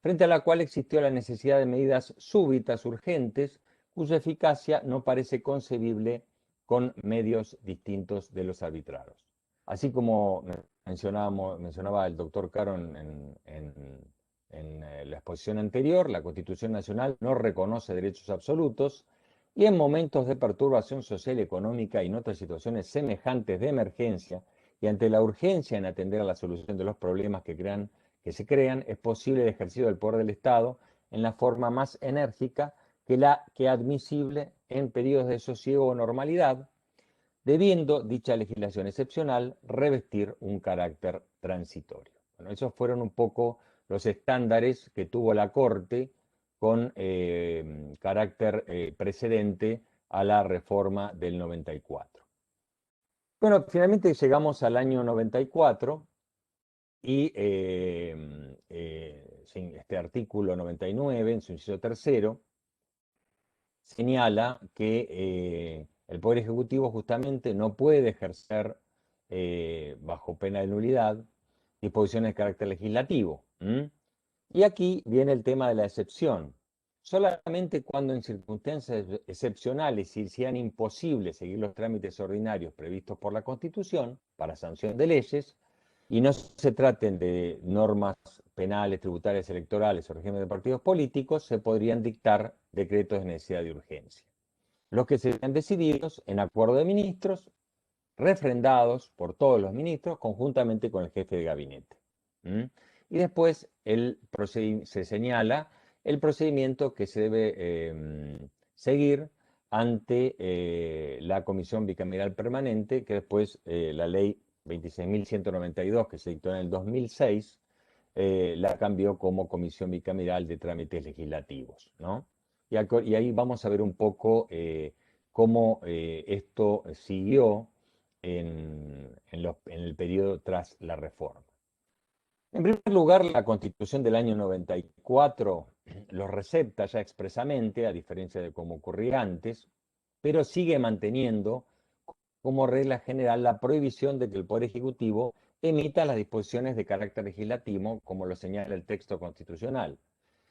frente a la cual existió la necesidad de medidas súbitas, urgentes, cuya eficacia no parece concebible con medios distintos de los arbitrarios. Así como mencionaba el doctor Caro en la exposición anterior, la Constitución Nacional no reconoce derechos absolutos, y en momentos de perturbación social y económica y en otras situaciones semejantes de emergencia, y ante la urgencia en atender a la solución de los problemas que se crean, es posible el ejercicio del poder del Estado en la forma más enérgica que admisible en periodos de sosiego o normalidad, debiendo dicha legislación excepcional revestir un carácter transitorio. Bueno, esos fueron un poco los estándares que tuvo la Corte con carácter precedente a la reforma del 94. Bueno, finalmente llegamos al año 94 y este artículo 99, en su inciso tercero, señala que el Poder Ejecutivo justamente no puede ejercer, bajo pena de nulidad, disposiciones de carácter legislativo. Y aquí viene el tema de la excepción. Solamente cuando en circunstancias excepcionales y sean imposibles seguir los trámites ordinarios previstos por la Constitución para sanción de leyes, y no se traten de normas penales, tributarias, electorales o régimen de partidos políticos, se podrían dictar decretos de necesidad de urgencia, los que serían decididos en acuerdo de ministros, refrendados por todos los ministros, conjuntamente con el jefe de gabinete. Y después se señala el procedimiento que se debe seguir ante la Comisión Bicameral Permanente, que después la ley 26.192, que se dictó en el 2006, la cambió como Comisión Bicameral de Trámites Legislativos, ¿no? Y ahí vamos a ver un poco cómo esto siguió en el periodo tras la reforma. En primer lugar, la Constitución del año 94 los recepta ya expresamente, a diferencia de cómo ocurría antes, pero sigue manteniendo como regla general la prohibición de que el Poder Ejecutivo emita las disposiciones de carácter legislativo, como lo señala el texto constitucional.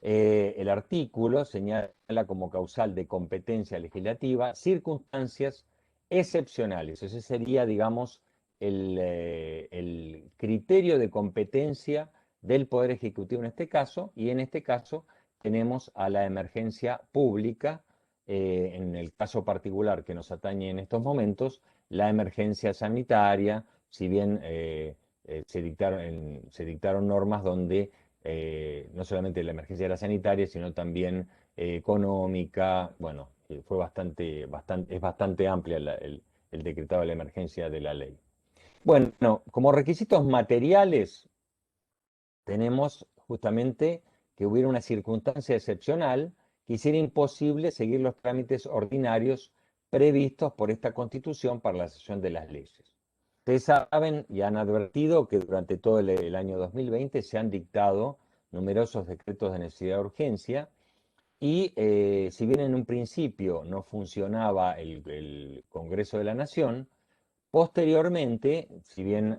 El artículo señala como causal de competencia legislativa circunstancias excepcionales. Ese sería, digamos, el criterio de competencia del Poder Ejecutivo en este caso, y en este caso tenemos a la emergencia pública, en el caso particular que nos atañe en estos momentos, la emergencia sanitaria, si bien se dictaron normas donde no solamente la emergencia era sanitaria, sino también económica. Bueno, es bastante amplia el decretado de la emergencia de la ley. Bueno, como requisitos materiales tenemos justamente que hubiera una circunstancia excepcional que hiciera imposible seguir los trámites ordinarios previstos por esta Constitución para la sesión de las leyes. Ustedes saben y han advertido que durante todo el año 2020 se han dictado numerosos decretos de necesidad de urgencia y si bien en un principio no funcionaba el Congreso de la Nación, posteriormente, si bien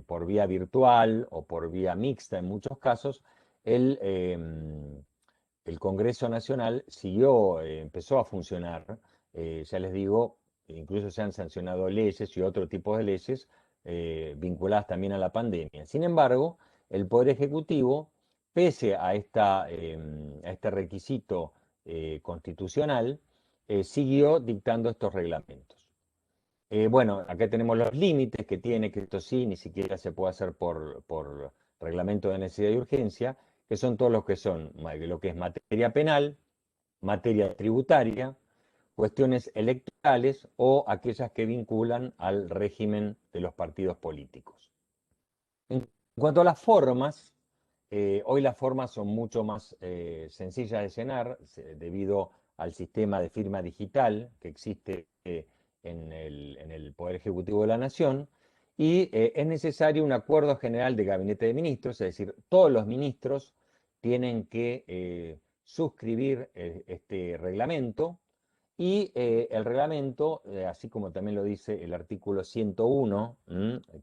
por vía virtual o por vía mixta en muchos casos, el Congreso Nacional empezó a funcionar. Ya les digo, incluso se han sancionado leyes y otro tipo de leyes vinculadas también a la pandemia. Sin embargo, el Poder Ejecutivo, pese a este requisito constitucional, siguió dictando estos reglamentos. Bueno, acá tenemos los límites que tiene, que esto sí, ni siquiera se puede hacer por reglamento de necesidad y urgencia, que son todos los que son lo que es materia penal, materia tributaria, cuestiones electorales o aquellas que vinculan al régimen de los partidos políticos. En cuanto a las formas, hoy las formas son mucho más sencillas de llenar debido al sistema de firma digital que existe en el Poder Ejecutivo de la Nación, y es necesario un acuerdo general de gabinete de ministros, es decir, todos los ministros tienen que suscribir este reglamento, y el reglamento, así como también lo dice el artículo 101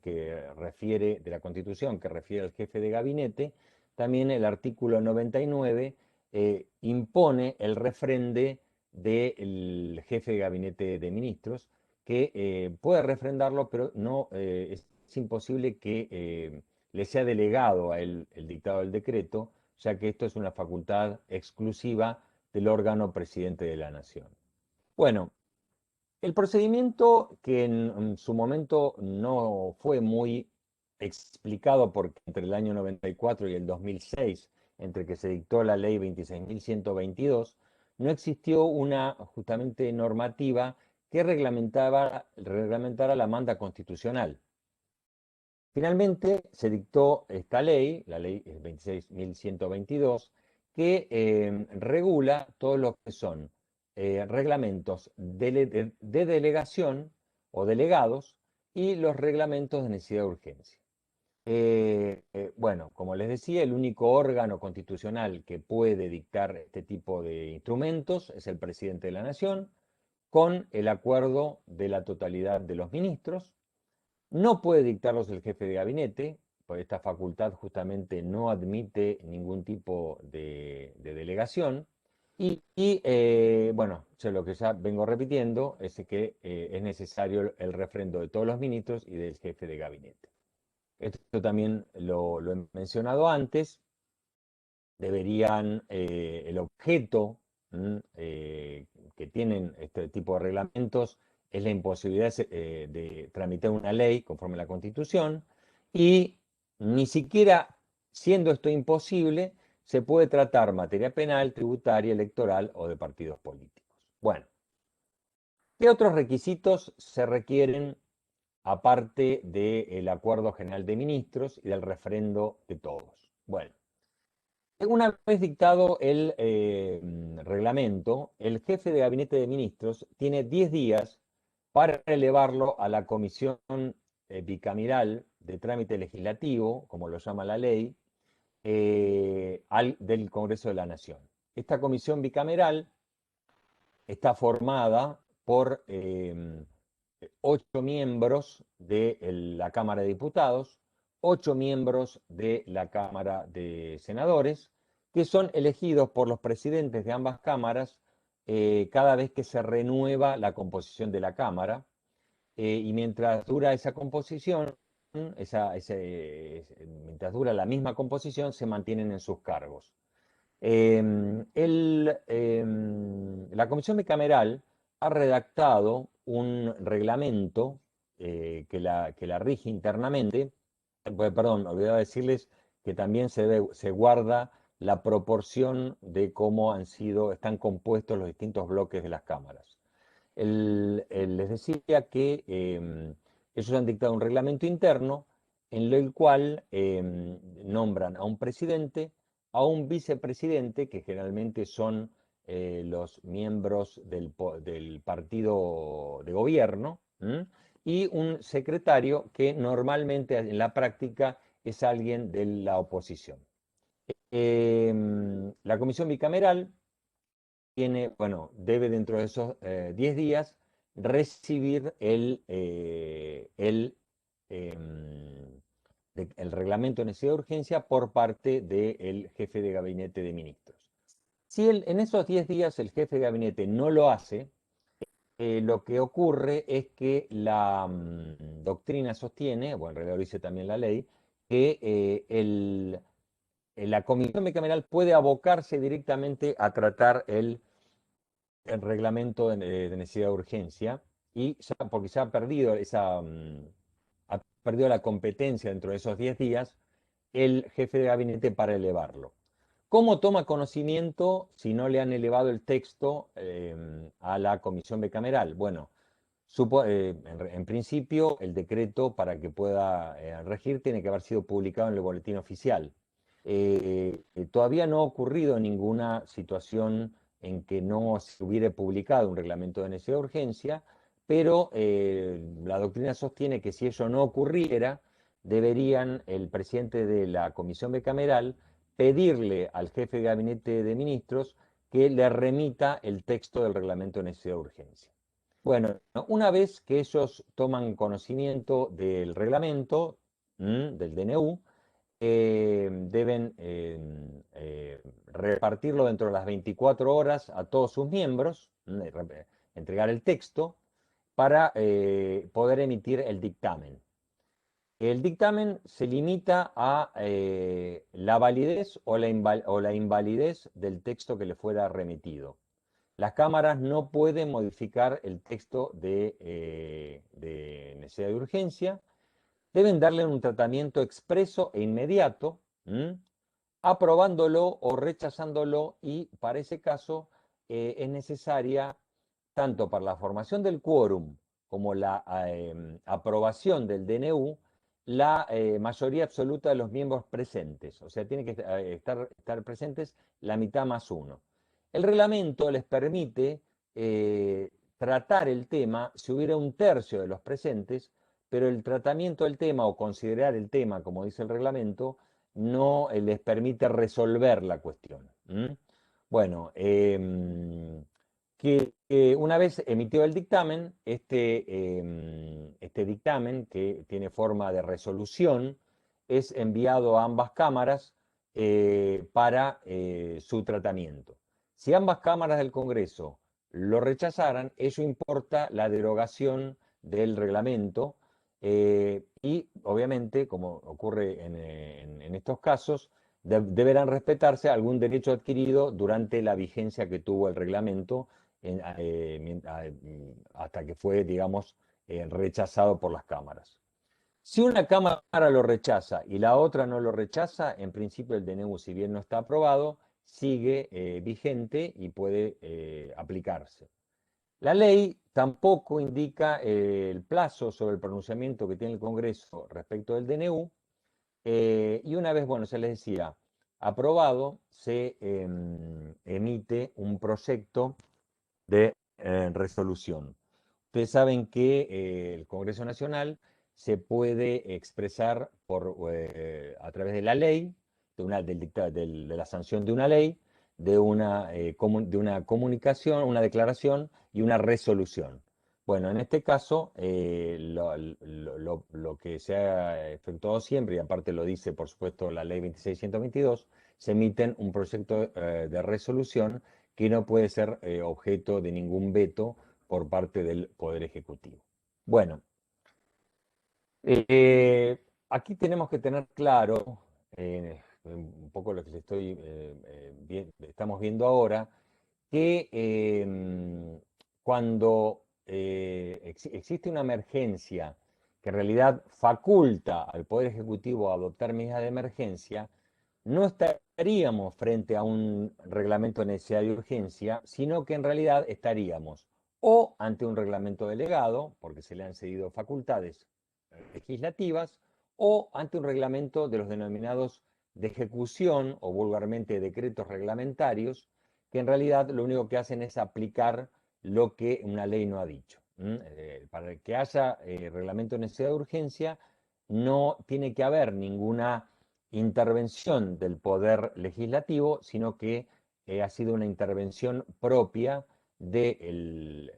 de la Constitución, que refiere al jefe de gabinete, también el artículo 99 impone el refrende del jefe de gabinete de ministros, que puede refrendarlo, pero no es imposible que le sea delegado a él el dictado del decreto, ya que esto es una facultad exclusiva del órgano presidente de la Nación. Bueno, el procedimiento que en su momento no fue muy explicado, porque entre el año 94 y el 2006, entre que se dictó la ley 26.122, no existió una justamente normativa que reglamentara la manda constitucional. Finalmente se dictó esta ley, la ley 26.122, que regula todo lo que son reglamentos de delegación o delegados y los reglamentos de necesidad de urgencia. Bueno, como les decía, el único órgano constitucional que puede dictar este tipo de instrumentos es el presidente de la Nación, con el acuerdo de la totalidad de los ministros. No puede dictarlos el jefe de gabinete, porque esta facultad justamente no admite ningún tipo de delegación. Bueno, lo que ya vengo repitiendo es que es necesario el refrendo de todos los ministros y del jefe de gabinete. Esto también lo he mencionado antes. Deberían, el objeto que tienen este tipo de reglamentos es la imposibilidad de tramitar una ley conforme a la Constitución, y ni siquiera siendo esto imposible se puede tratar materia penal, tributaria, electoral o de partidos políticos. Bueno, ¿qué otros requisitos se requieren aparte del Acuerdo General de Ministros y del refrendo de todos? Bueno, una vez dictado el reglamento, el jefe de gabinete de ministros tiene 10 días para elevarlo a la comisión bicameral de trámite legislativo, como lo llama la ley, del Congreso de la Nación. Esta comisión bicameral está formada por 8 miembros de la Cámara de Diputados, 8 miembros de la Cámara de Senadores, que son elegidos por los presidentes de ambas cámaras cada vez que se renueva la composición de la Cámara, y mientras dura esa composición, mientras dura la misma composición, se mantienen en sus cargos. La Comisión Bicameral ha redactado un reglamento que la rige internamente. Perdón, olvidaba decirles que también se guarda la proporción de cómo están compuestos los distintos bloques de las cámaras. Les decía que ellos han dictado un reglamento interno en el cual nombran a un presidente, a un vicepresidente, que generalmente son los miembros del partido de gobierno, y un secretario que normalmente en la práctica es alguien de la oposición. La comisión bicameral debe dentro de esos 10 días recibir el reglamento de necesidad de urgencia por parte del jefe de gabinete de ministros. Si en esos 10 días el jefe de gabinete no lo hace, lo que ocurre es que la doctrina sostiene, bueno, en realidad lo dice también la ley, que la comisión bicameral puede abocarse directamente a tratar el reglamento de necesidad de urgencia, y porque ya ha perdido la competencia dentro de esos 10 días el jefe de gabinete para elevarlo. ¿Cómo toma conocimiento si no le han elevado el texto a la comisión bicameral? Bueno, en principio el decreto, para que pueda regir, tiene que haber sido publicado en el boletín oficial. Todavía no ha ocurrido ninguna situación en que no se hubiera publicado un reglamento de necesidad de urgencia, pero la doctrina sostiene que si eso no ocurriera, deberían el presidente de la comisión bicameral pedirle al jefe de gabinete de ministros que le remita el texto del reglamento de necesidad de urgencia. Bueno, una vez que ellos toman conocimiento del reglamento, del DNU, deben repartirlo dentro de las 24 horas a todos sus miembros, entregar el texto para poder emitir el dictamen. El dictamen se limita a la validez o la invalidez del texto que le fuera remitido. Las cámaras no pueden modificar el texto de necesidad de urgencia. Deben darle un tratamiento expreso e inmediato, aprobándolo o rechazándolo, y para ese caso es necesaria tanto para la formación del quórum como la aprobación del DNU, la mayoría absoluta de los miembros presentes. O sea, tiene que estar presentes la mitad más uno. El reglamento les permite tratar el tema si hubiera un tercio de los presentes, pero el tratamiento del tema o considerar el tema, como dice el reglamento, no les permite resolver la cuestión. Bueno, que una vez emitido el dictamen, este dictamen, que tiene forma de resolución, es enviado a ambas cámaras para su tratamiento. Si ambas cámaras del Congreso lo rechazaran, eso importa la derogación del reglamento y obviamente, como ocurre en estos casos, deberán respetarse algún derecho adquirido durante la vigencia que tuvo el reglamento hasta que fue, digamos, rechazado por las cámaras. Si una cámara lo rechaza y la otra no lo rechaza, en principio el DNU, si bien no está aprobado, sigue vigente y puede aplicarse. La ley tampoco indica el plazo sobre el pronunciamiento que tiene el Congreso respecto del DNU, y una vez, bueno, se les decía, aprobado, se emite un proyecto de resolución. Ustedes saben que el Congreso Nacional se puede expresar a través de la ley, de la sanción de una ley, de una comunicación, una declaración y una resolución. Bueno, en este caso, lo que se ha efectuado siempre, y aparte lo dice, por supuesto, la ley 26.122, se emiten un proyecto de resolución que no puede ser objeto de ningún veto por parte del Poder Ejecutivo. Bueno, aquí tenemos que tener claro, un poco lo que estamos viendo ahora, que cuando existe una emergencia que en realidad faculta al Poder Ejecutivo a adoptar medidas de emergencia, no estaríamos frente a un reglamento de necesidad de urgencia, sino que en realidad estaríamos o ante un reglamento delegado, porque se le han cedido facultades legislativas, o ante un reglamento de los denominados de ejecución o vulgarmente decretos reglamentarios, que en realidad lo único que hacen es aplicar lo que una ley no ha dicho. Para que haya reglamento de necesidad de urgencia, no tiene que haber ninguna intervención del Poder Legislativo, sino que ha sido una intervención propia de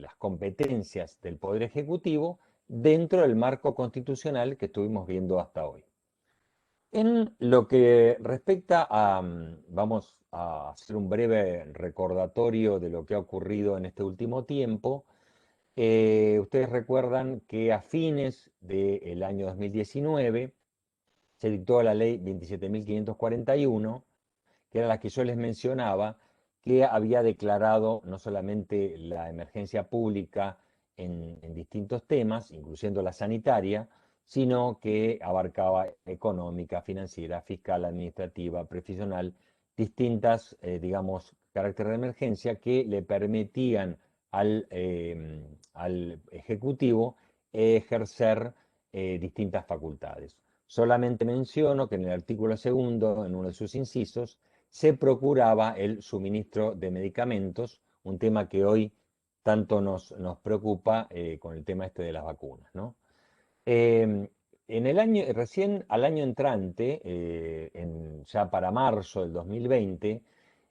las competencias del Poder Ejecutivo dentro del marco constitucional que estuvimos viendo hasta hoy. En lo que respecta a, vamos a hacer un breve recordatorio de lo que ha ocurrido en este último tiempo. Ustedes recuerdan que a fines del año 2019 se dictó la ley 27.541, que era la que yo les mencionaba, que había declarado no solamente la emergencia pública en distintos temas, incluyendo la sanitaria, sino que abarcaba económica, financiera, fiscal, administrativa, profesional, distintas, digamos, carácter de emergencia que le permitían al Ejecutivo ejercer distintas facultades. Solamente menciono que en el artículo 2, en uno de sus incisos, se procuraba el suministro de medicamentos, un tema que hoy tanto nos preocupa con el tema este de las vacunas, ¿no? Recién al año entrante, ya para marzo del 2020,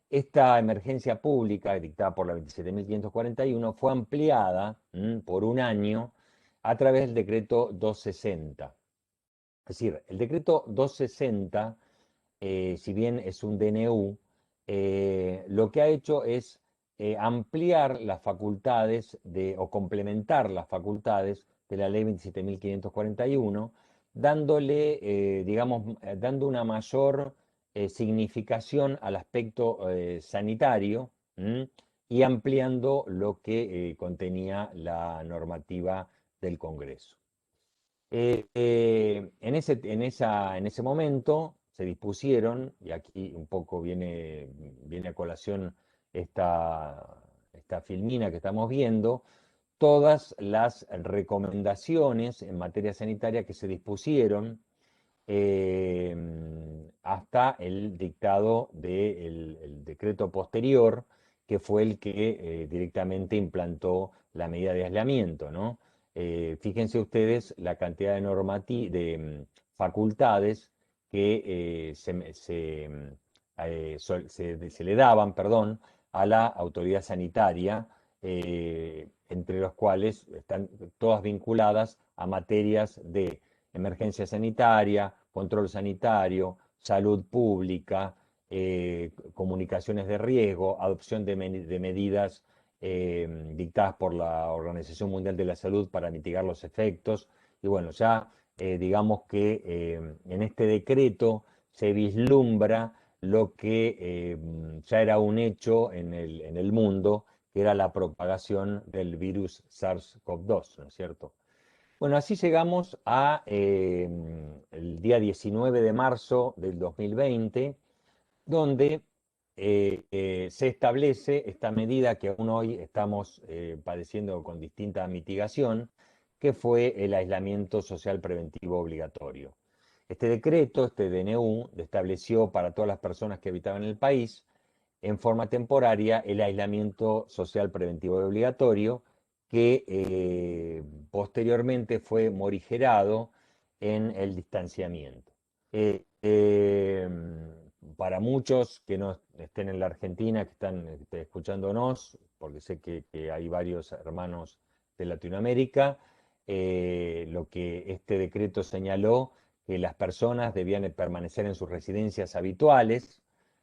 esta emergencia pública dictada por la 27.541 fue ampliada por un año a través del decreto 260. Es decir, el decreto 260, si bien es un DNU, lo que ha hecho es ampliar las facultades o complementar las facultades de la ley 27.541, dándole, digamos, dando una mayor significación al aspecto sanitario y ampliando lo que contenía la normativa del Congreso. En ese momento se dispusieron, y aquí un poco viene a colación esta filmina que estamos viendo, todas las recomendaciones en materia sanitaria que se dispusieron hasta el dictado del decreto posterior, que fue el que directamente implantó la medida de aislamiento, ¿no? Fíjense ustedes la cantidad de facultades que se le daban, perdón, a la autoridad sanitaria, entre los cuales están todas vinculadas a materias de emergencia sanitaria, control sanitario, salud pública, comunicaciones de riesgo, adopción de medidas dictadas por la Organización Mundial de la Salud para mitigar los efectos. Y bueno, ya digamos que en este decreto se vislumbra lo que ya era un hecho en el mundo, que era la propagación del virus SARS-CoV-2, ¿no es cierto? Bueno, así llegamos a el día 19 de marzo del 2020, donde se establece esta medida que aún hoy estamos padeciendo con distinta mitigación, que fue el aislamiento social preventivo obligatorio. Este decreto, este DNU, estableció para todas las personas que habitaban en el país, en forma temporaria, el aislamiento social preventivo y obligatorio, que posteriormente fue morigerado en el distanciamiento. Para muchos que no estén en la Argentina, que están escuchándonos, porque sé que hay varios hermanos de Latinoamérica, lo que este decreto señaló, que las personas debían permanecer en sus residencias habituales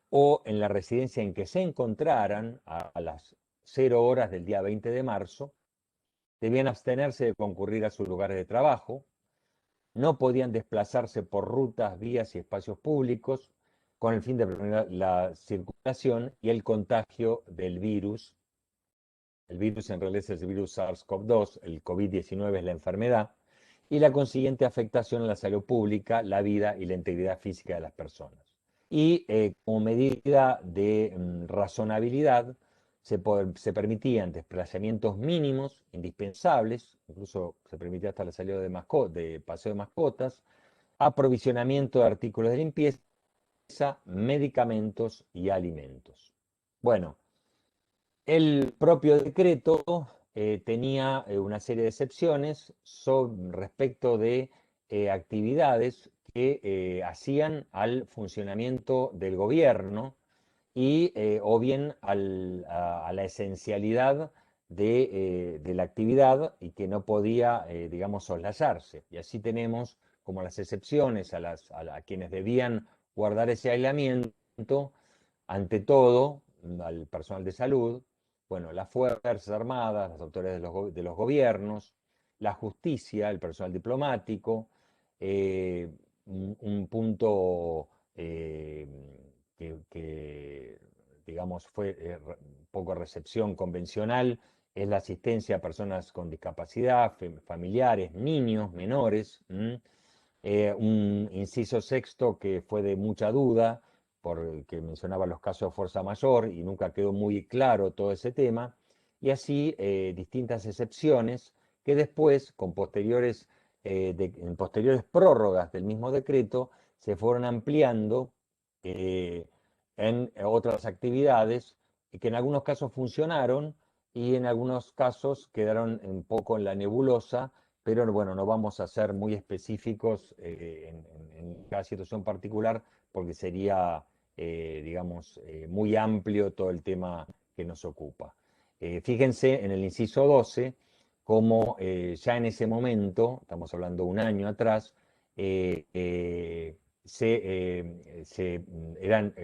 o en la residencia en que se encontraran a las 0 horas del día 20 de marzo, debían abstenerse de concurrir a sus lugares de trabajo, no podían desplazarse por rutas, vías y espacios públicos con el fin de prevenir la circulación y el contagio del virus. El virus en realidad es el virus SARS-CoV-2, el COVID-19 es la enfermedad, y la consiguiente afectación a la salud pública, la vida y la integridad física de las personas. Y como medida de razonabilidad, se permitían desplazamientos mínimos, indispensables, incluso se permitía hasta la salida de paseo de mascotas, aprovisionamiento de artículos de limpieza, medicamentos y alimentos. Bueno, el propio decreto tenía una serie de excepciones respecto de actividades que hacían al funcionamiento del gobierno y o bien a la esencialidad de la actividad y que no podía, digamos, soslayarse. Y así tenemos como las excepciones a quienes debían guardar ese aislamiento, ante todo al personal de salud, bueno, las Fuerzas Armadas, las autoridades de los gobiernos, la justicia, el personal diplomático, un punto que, digamos, fue poco recepción convencional, es la asistencia a personas con discapacidad, familiares, niños, menores. Un inciso sexto que fue de mucha duda, porque mencionaba los casos de fuerza mayor y nunca quedó muy claro todo ese tema, y así distintas excepciones que después, en posteriores prórrogas del mismo decreto, se fueron ampliando en otras actividades que en algunos casos funcionaron y en algunos casos quedaron un poco en la nebulosa, pero bueno, no vamos a ser muy específicos en cada situación particular porque sería, digamos, muy amplio todo el tema que nos ocupa. Fíjense en el inciso 12, como ya en ese momento, estamos hablando un año atrás, eran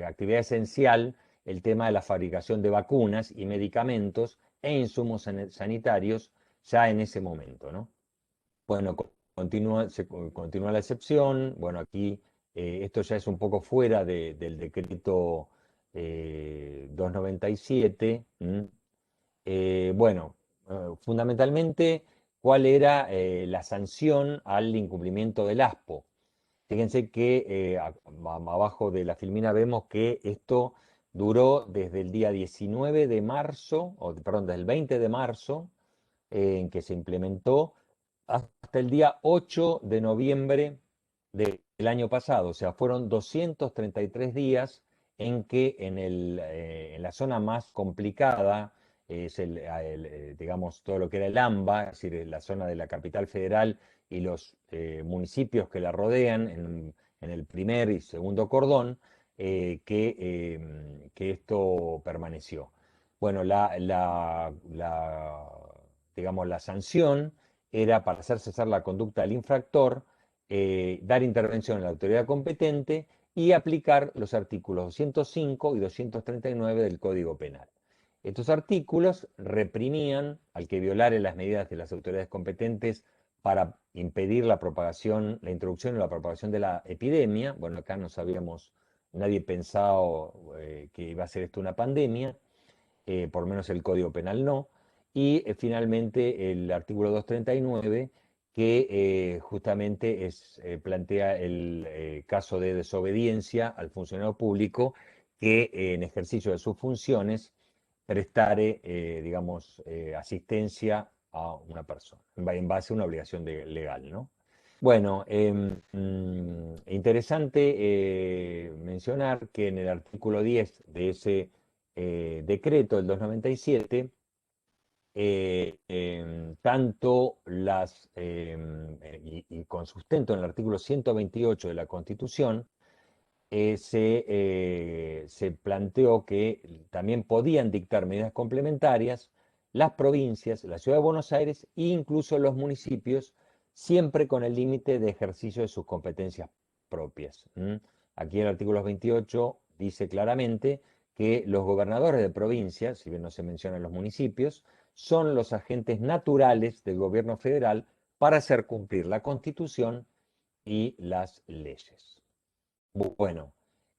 actividad esencial el tema de la fabricación de vacunas y medicamentos e insumos sanitarios ya en ese momento, ¿no? Bueno, continúa la excepción. Bueno, aquí esto ya es un poco fuera del decreto 297. Bueno, fundamentalmente, ¿cuál era la sanción al incumplimiento del ASPO? Fíjense que abajo de la filmina vemos que esto duró desde el día 19 de marzo, perdón, desde el 20 de marzo, en que se implementó, hasta el día 8 de noviembre del año pasado. O sea, fueron 233 días en que en la zona más complicada, es digamos, todo lo que era el AMBA, es decir, la zona de la capital federal y los municipios que la rodean, en el primer y segundo cordón, que esto permaneció. Bueno, digamos, la sanción era para hacer cesar la conducta del infractor, dar intervención a la autoridad competente y aplicar los artículos 205 y 239 del Código Penal. Estos artículos reprimían al que violare las medidas de las autoridades competentes para impedir la propagación, la introducción y la propagación de la epidemia. Bueno, acá no sabíamos, nadie pensado que iba a ser esto una pandemia, por lo menos el Código Penal no. Y finalmente el artículo 239, que justamente plantea el caso de desobediencia al funcionario público que en ejercicio de sus funciones prestare, digamos, asistencia a una persona, en base a una obligación legal, ¿no? Bueno, interesante mencionar que en el artículo 10 de ese decreto del 297, tanto y con sustento en el artículo 128 de la Constitución, se planteó que también podían dictar medidas complementarias las provincias, la Ciudad de Buenos Aires e incluso los municipios, siempre con el límite de ejercicio de sus competencias propias. Aquí el artículo 28 dice claramente que los gobernadores de provincias, si bien no se mencionan los municipios, son los agentes naturales del gobierno federal para hacer cumplir la Constitución y las leyes. Bueno,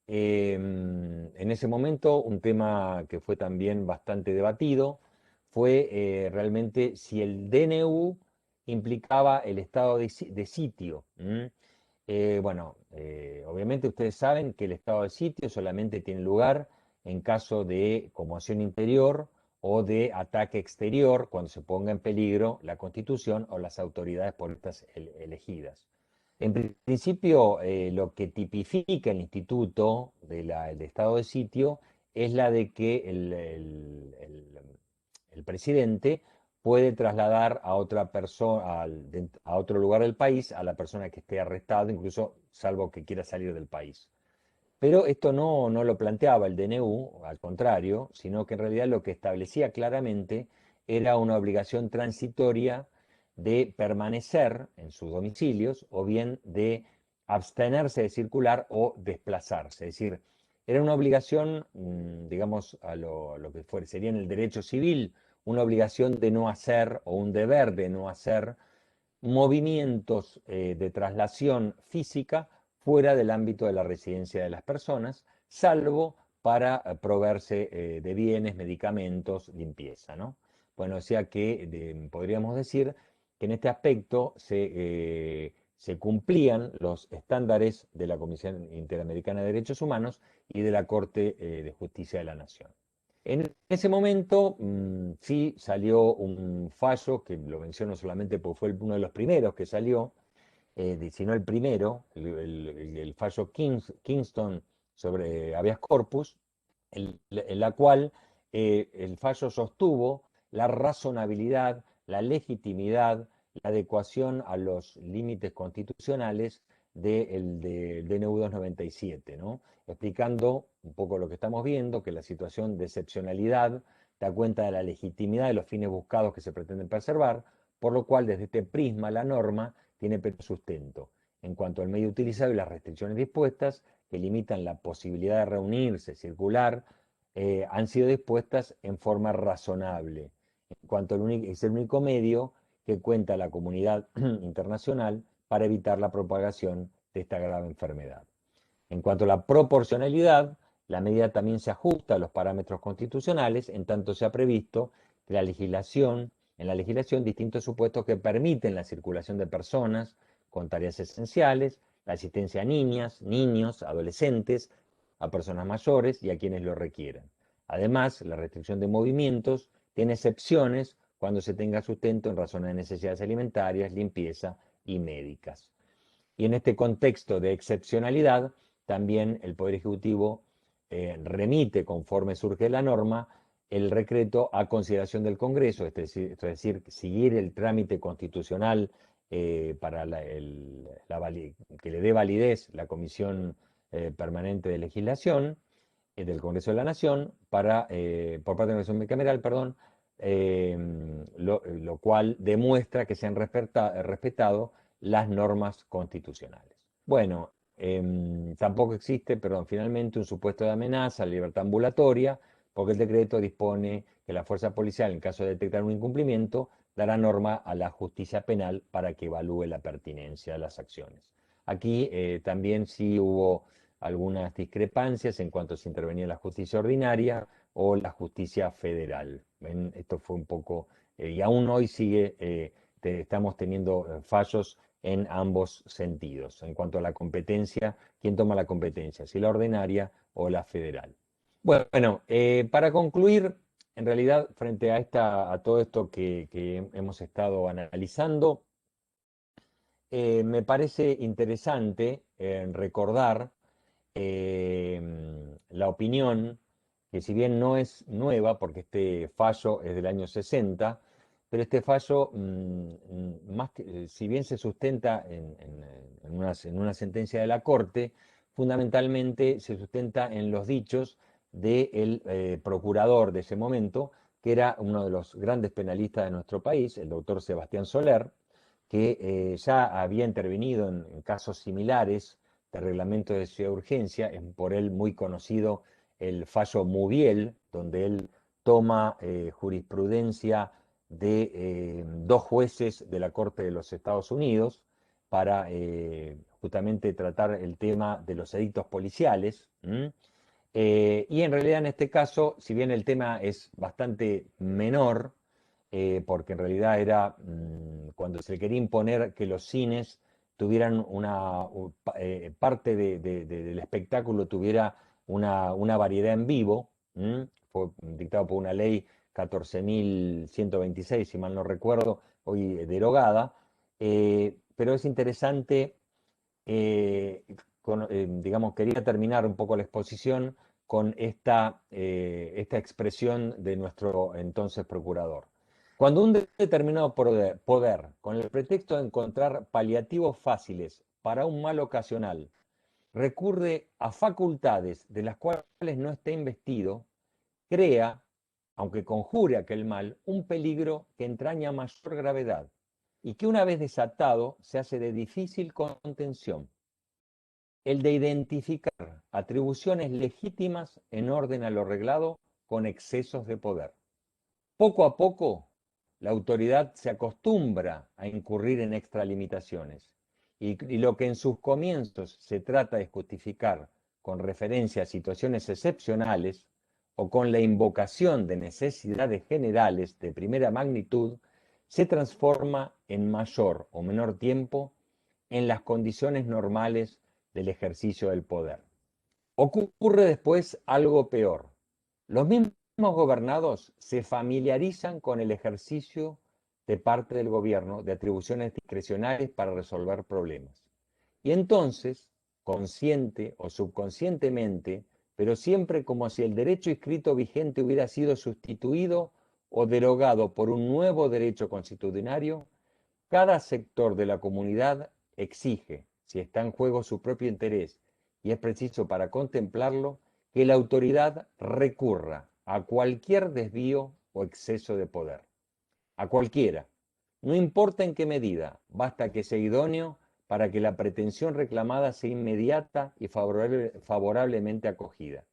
en ese momento un tema que fue también bastante debatido fue realmente si el DNU implicaba el estado de sitio. Bueno, obviamente ustedes saben que el estado de sitio solamente tiene lugar en caso de conmoción interior o de ataque exterior, cuando se ponga en peligro la Constitución o las autoridades por estas elegidas. En principio, lo que tipifica el instituto del estado de sitio es la de que el presidente puede trasladar a otra persona, a otro lugar del país, a la persona que esté arrestada, incluso salvo que quiera salir del país. Pero esto no lo planteaba el DNU, al contrario, sino que en realidad lo que establecía claramente era una obligación transitoria de permanecer en sus domicilios o bien de abstenerse de circular o desplazarse. Es decir, era una obligación, digamos, a lo que sería en el derecho civil, una obligación de no hacer o un deber de no hacer movimientos de traslación física fuera del ámbito de la residencia de las personas, salvo para proveerse de bienes, medicamentos, limpieza, ¿no? Bueno, o sea que podríamos decir que en este aspecto se cumplían los estándares de la Comisión Interamericana de Derechos Humanos y de la Corte de Justicia de la Nación. En ese momento sí salió un fallo, que lo menciono solamente porque fue uno de los primeros que salió, sino el primero, el fallo Kingston sobre habeas corpus, en la cual el fallo sostuvo la razonabilidad, la legitimidad, la adecuación a los límites constitucionales del DNU 297, ¿no? Explicando un poco lo que estamos viendo, que la situación de excepcionalidad da cuenta de la legitimidad de los fines buscados que se pretenden preservar, por lo cual desde este prisma la norma tiene pleno sustento en cuanto al medio utilizado y las restricciones dispuestas que limitan la posibilidad de reunirse, circular, han sido dispuestas en forma razonable, en cuanto es el único medio que cuenta la comunidad internacional para evitar la propagación de esta grave enfermedad. En cuanto a la proporcionalidad, la medida también se ajusta a los parámetros constitucionales, en tanto se ha previsto que en la legislación distintos supuestos que permiten la circulación de personas con tareas esenciales, la asistencia a niñas, niños, adolescentes, a personas mayores y a quienes lo requieran. Además, la restricción de movimientos tiene excepciones cuando se tenga sustento en razón de necesidades alimentarias, limpieza y médicas. Y en este contexto de excepcionalidad, también el Poder Ejecutivo remite, conforme surge la norma, el decreto a consideración del Congreso, es decir, seguir el trámite constitucional para que le dé validez la Comisión Permanente de Legislación del Congreso de la Nación por parte de la Comisión Bicameral, perdón, lo cual demuestra que se han respetado las normas constitucionales. Bueno, tampoco existe, finalmente un supuesto de amenaza a la libertad ambulatoria, porque el decreto dispone que la fuerza policial, en caso de detectar un incumplimiento, dará norma a la justicia penal para que evalúe la pertinencia de las acciones. Aquí también sí hubo algunas discrepancias en cuanto se intervenía la justicia ordinaria o la justicia federal. Esto fue un poco, y aún hoy estamos teniendo fallos en ambos sentidos. En cuanto a la competencia, ¿quién toma la competencia? Si la ordinaria o la federal. Bueno, para concluir, en realidad, frente a todo esto que hemos estado analizando, me parece interesante recordar la opinión, que si bien no es nueva, porque este fallo es del año 60, pero este fallo, si bien se sustenta en una sentencia de la Corte, fundamentalmente se sustenta en los dichos del procurador de ese momento, que era uno de los grandes penalistas de nuestro país, el doctor Sebastián Soler, que ya había intervenido en casos similares de reglamento de ciudad de urgencia. Es por él muy conocido el fallo Mubiel, donde él toma jurisprudencia de dos jueces de la Corte de los Estados Unidos para justamente tratar el tema de los edictos policiales. Y en realidad en este caso, si bien el tema es bastante menor, porque en realidad era cuando se quería imponer que los cines tuvieran parte del espectáculo tuviera una variedad en vivo, fue dictado por una ley 14.126, si mal no recuerdo, hoy derogada, pero es interesante, digamos, quería terminar un poco la exposición con esta expresión de nuestro entonces procurador. Cuando un determinado poder, con el pretexto de encontrar paliativos fáciles para un mal ocasional, recurre a facultades de las cuales no está investido, crea, aunque conjure aquel mal, un peligro que entraña mayor gravedad y que una vez desatado se hace de difícil contención. El de identificar atribuciones legítimas en orden a lo reglado con excesos de poder. Poco a poco, la autoridad se acostumbra a incurrir en extralimitaciones y lo que en sus comienzos se trata de justificar con referencia a situaciones excepcionales o con la invocación de necesidades generales de primera magnitud, se transforma en mayor o menor tiempo en las condiciones normales del ejercicio del poder. Ocurre después algo peor. Los mismos gobernados se familiarizan con el ejercicio de parte del gobierno de atribuciones discrecionales para resolver problemas. Y entonces, consciente o subconscientemente, pero siempre como si el derecho escrito vigente hubiera sido sustituido o derogado por un nuevo derecho constitucionario, cada sector de la comunidad exige, si está en juego su propio interés y es preciso para contemplarlo, que la autoridad recurra a cualquier desvío o exceso de poder. A cualquiera. No importa en qué medida, basta que sea idóneo para que la pretensión reclamada sea inmediata y favorablemente acogida.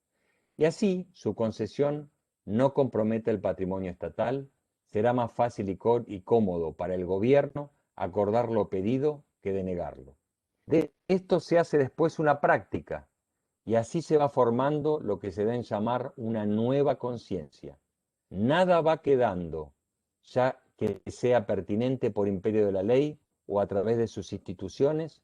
Y así su concesión no compromete el patrimonio estatal, será más fácil y cómodo para el gobierno acordar lo pedido que denegarlo. De esto se hace después una práctica, y así se va formando lo que se da en llamar una nueva conciencia. Nada va quedando, ya que sea pertinente por imperio de la ley o a través de sus instituciones,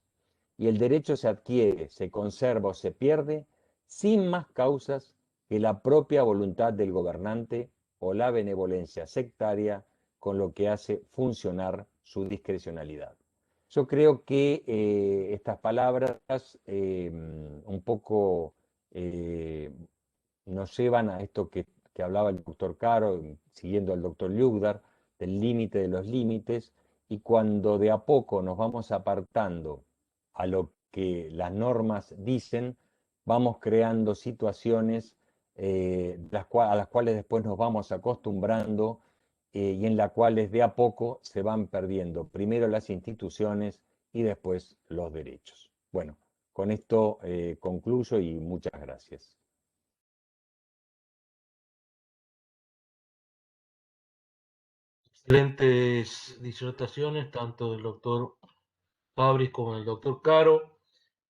y el derecho se adquiere, se conserva o se pierde, sin más causas que la propia voluntad del gobernante o la benevolencia sectaria, con lo que hace funcionar su discrecionalidad. Yo creo que estas palabras un poco nos llevan a esto que hablaba el doctor Caro, siguiendo al doctor Ljugdar, del límite de los límites, y cuando de a poco nos vamos apartando a lo que las normas dicen, vamos creando situaciones a las cuales después nos vamos acostumbrando y en las cuales de a poco se van perdiendo primero las instituciones y después los derechos. Bueno, con esto concluyo y muchas gracias. Excelentes disertaciones, tanto del doctor Fabris como del doctor Caro.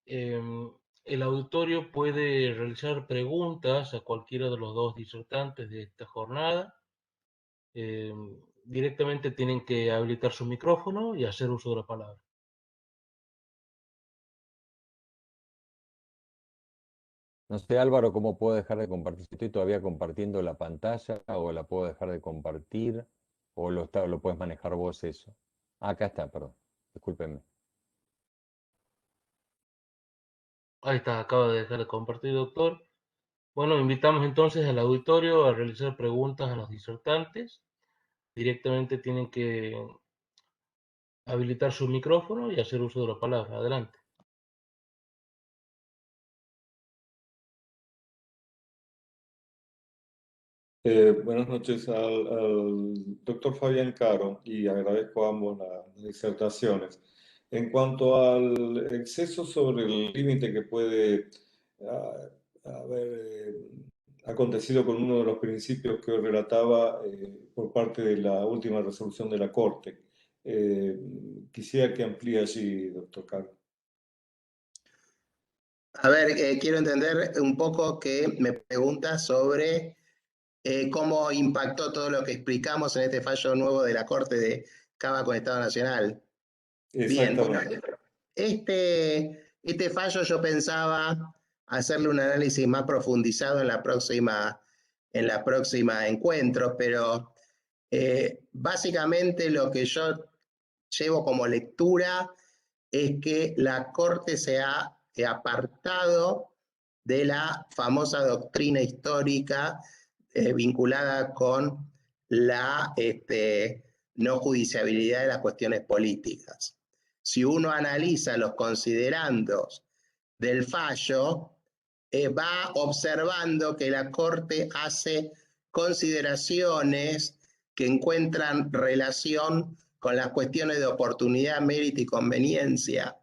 El auditorio puede realizar preguntas a cualquiera de los dos disertantes de esta jornada. Directamente tienen que habilitar su micrófono y hacer uso de la palabra. No sé, Álvaro, cómo puedo dejar de compartir. Si estoy todavía compartiendo la pantalla o la puedo dejar de compartir o lo puedes manejar vos eso. Acá está, perdón. Discúlpenme. Ahí está, acaba de dejar de compartir, doctor. Bueno, invitamos entonces al auditorio a realizar preguntas a los disertantes. Directamente tienen que habilitar su micrófono y hacer uso de la palabra. Adelante. Buenas noches al doctor Fabián Caro y agradezco a ambos las disertaciones. En cuanto al exceso sobre el límite que puede haber acontecido con uno de los principios que hoy relataba por parte de la última resolución de la Corte, quisiera que amplíe allí, doctor Caro. A ver, quiero entender un poco que me pregunta sobre cómo impactó todo lo que explicamos en este fallo nuevo de la Corte de Cava con Estado Nacional. Bien, bueno, este fallo yo pensaba hacerle un análisis más profundizado en la próxima encuentro, pero básicamente lo que yo llevo como lectura es que la Corte se ha apartado de la famosa doctrina histórica vinculada con la no judiciabilidad de las cuestiones políticas. Si uno analiza los considerandos del fallo, va observando que la Corte hace consideraciones que encuentran relación con las cuestiones de oportunidad, mérito y conveniencia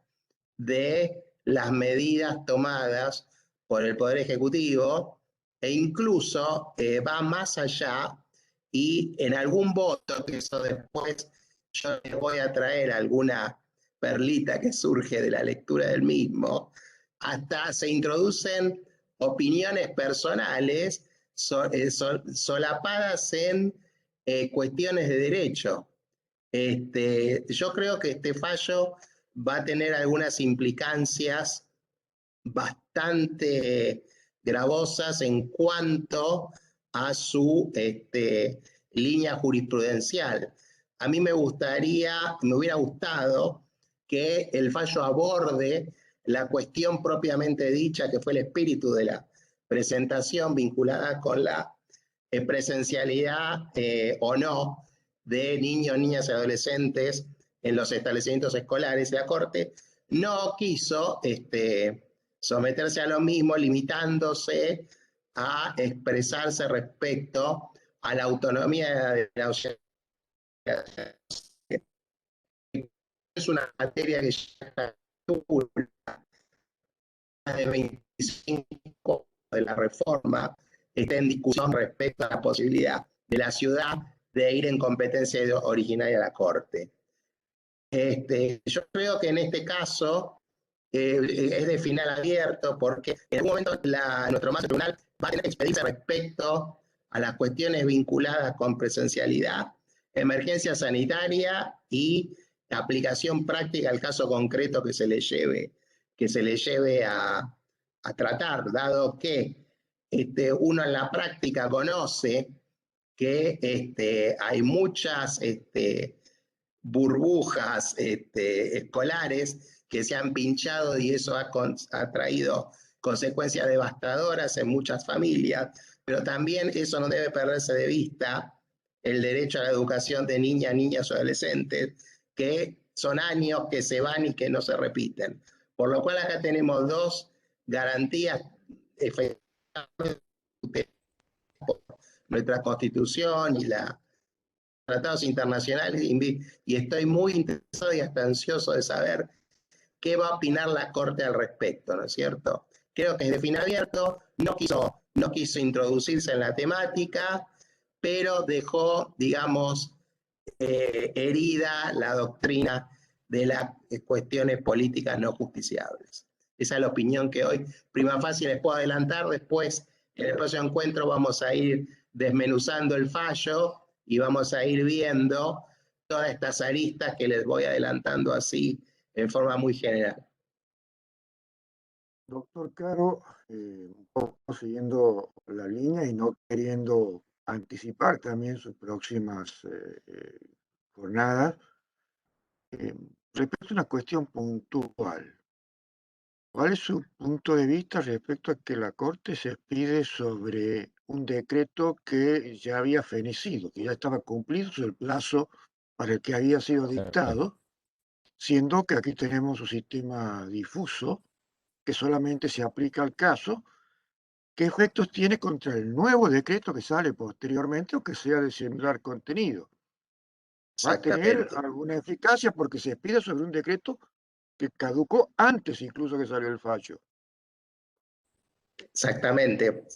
de las medidas tomadas por el Poder Ejecutivo, e incluso va más allá y en algún voto, que eso después yo les voy a traer alguna perlita que surge de la lectura del mismo, hasta se introducen opiniones personales solapadas en cuestiones de derecho. Yo creo que este fallo va a tener algunas implicancias bastante gravosas en cuanto a su línea jurisprudencial. A mí me hubiera gustado que el fallo aborde la cuestión propiamente dicha, que fue el espíritu de la presentación vinculada con la presencialidad o no de niños, niñas y adolescentes en los establecimientos escolares. La Corte no quiso someterse a lo mismo, limitándose a expresarse respecto a la autonomía de la sociedad. Es una materia que ya está de 25 de la reforma está en discusión respecto a la posibilidad de la ciudad de ir en competencia originaria a la Corte. Yo creo que en este caso es de final abierto, porque en algún momento nuestro máximo tribunal va a tener que expedirse respecto a las cuestiones vinculadas con presencialidad, emergencia sanitaria y aplicación práctica al caso concreto que se le lleve tratar, dado que uno en la práctica conoce que hay muchas burbujas escolares que se han pinchado y eso ha traído consecuencias devastadoras en muchas familias, pero también eso no debe perderse de vista, el derecho a la educación de niñas, niños o adolescentes, que son años que se van y que no se repiten. Por lo cual acá tenemos dos garantías efectivamente por nuestra Constitución y los tratados internacionales, y estoy muy interesado y hasta ansioso de saber qué va a opinar la Corte al respecto, ¿no es cierto? Creo que es de fin abierto, no quiso introducirse en la temática, pero dejó, digamos, herida la doctrina de las cuestiones políticas no justiciables. Esa es la opinión que hoy, prima facie, les puedo adelantar. Después, en el próximo encuentro, vamos a ir desmenuzando el fallo y vamos a ir viendo todas estas aristas que les voy adelantando así en forma muy general. Doctor Caro, un poco siguiendo la línea y no queriendo anticipar también sus próximas jornadas, respecto a una cuestión puntual, ¿cuál es su punto de vista respecto a que la Corte se expide sobre un decreto que ya había fenecido, que ya estaba cumplido el plazo para el que había sido dictado, siendo que aquí tenemos un sistema difuso que solamente se aplica al caso? ¿Qué efectos tiene contra el nuevo decreto que sale posteriormente o que sea de similar contenido? ¿Va a tener alguna eficacia porque se expide sobre un decreto que caducó antes incluso que salió el fallo? Exactamente.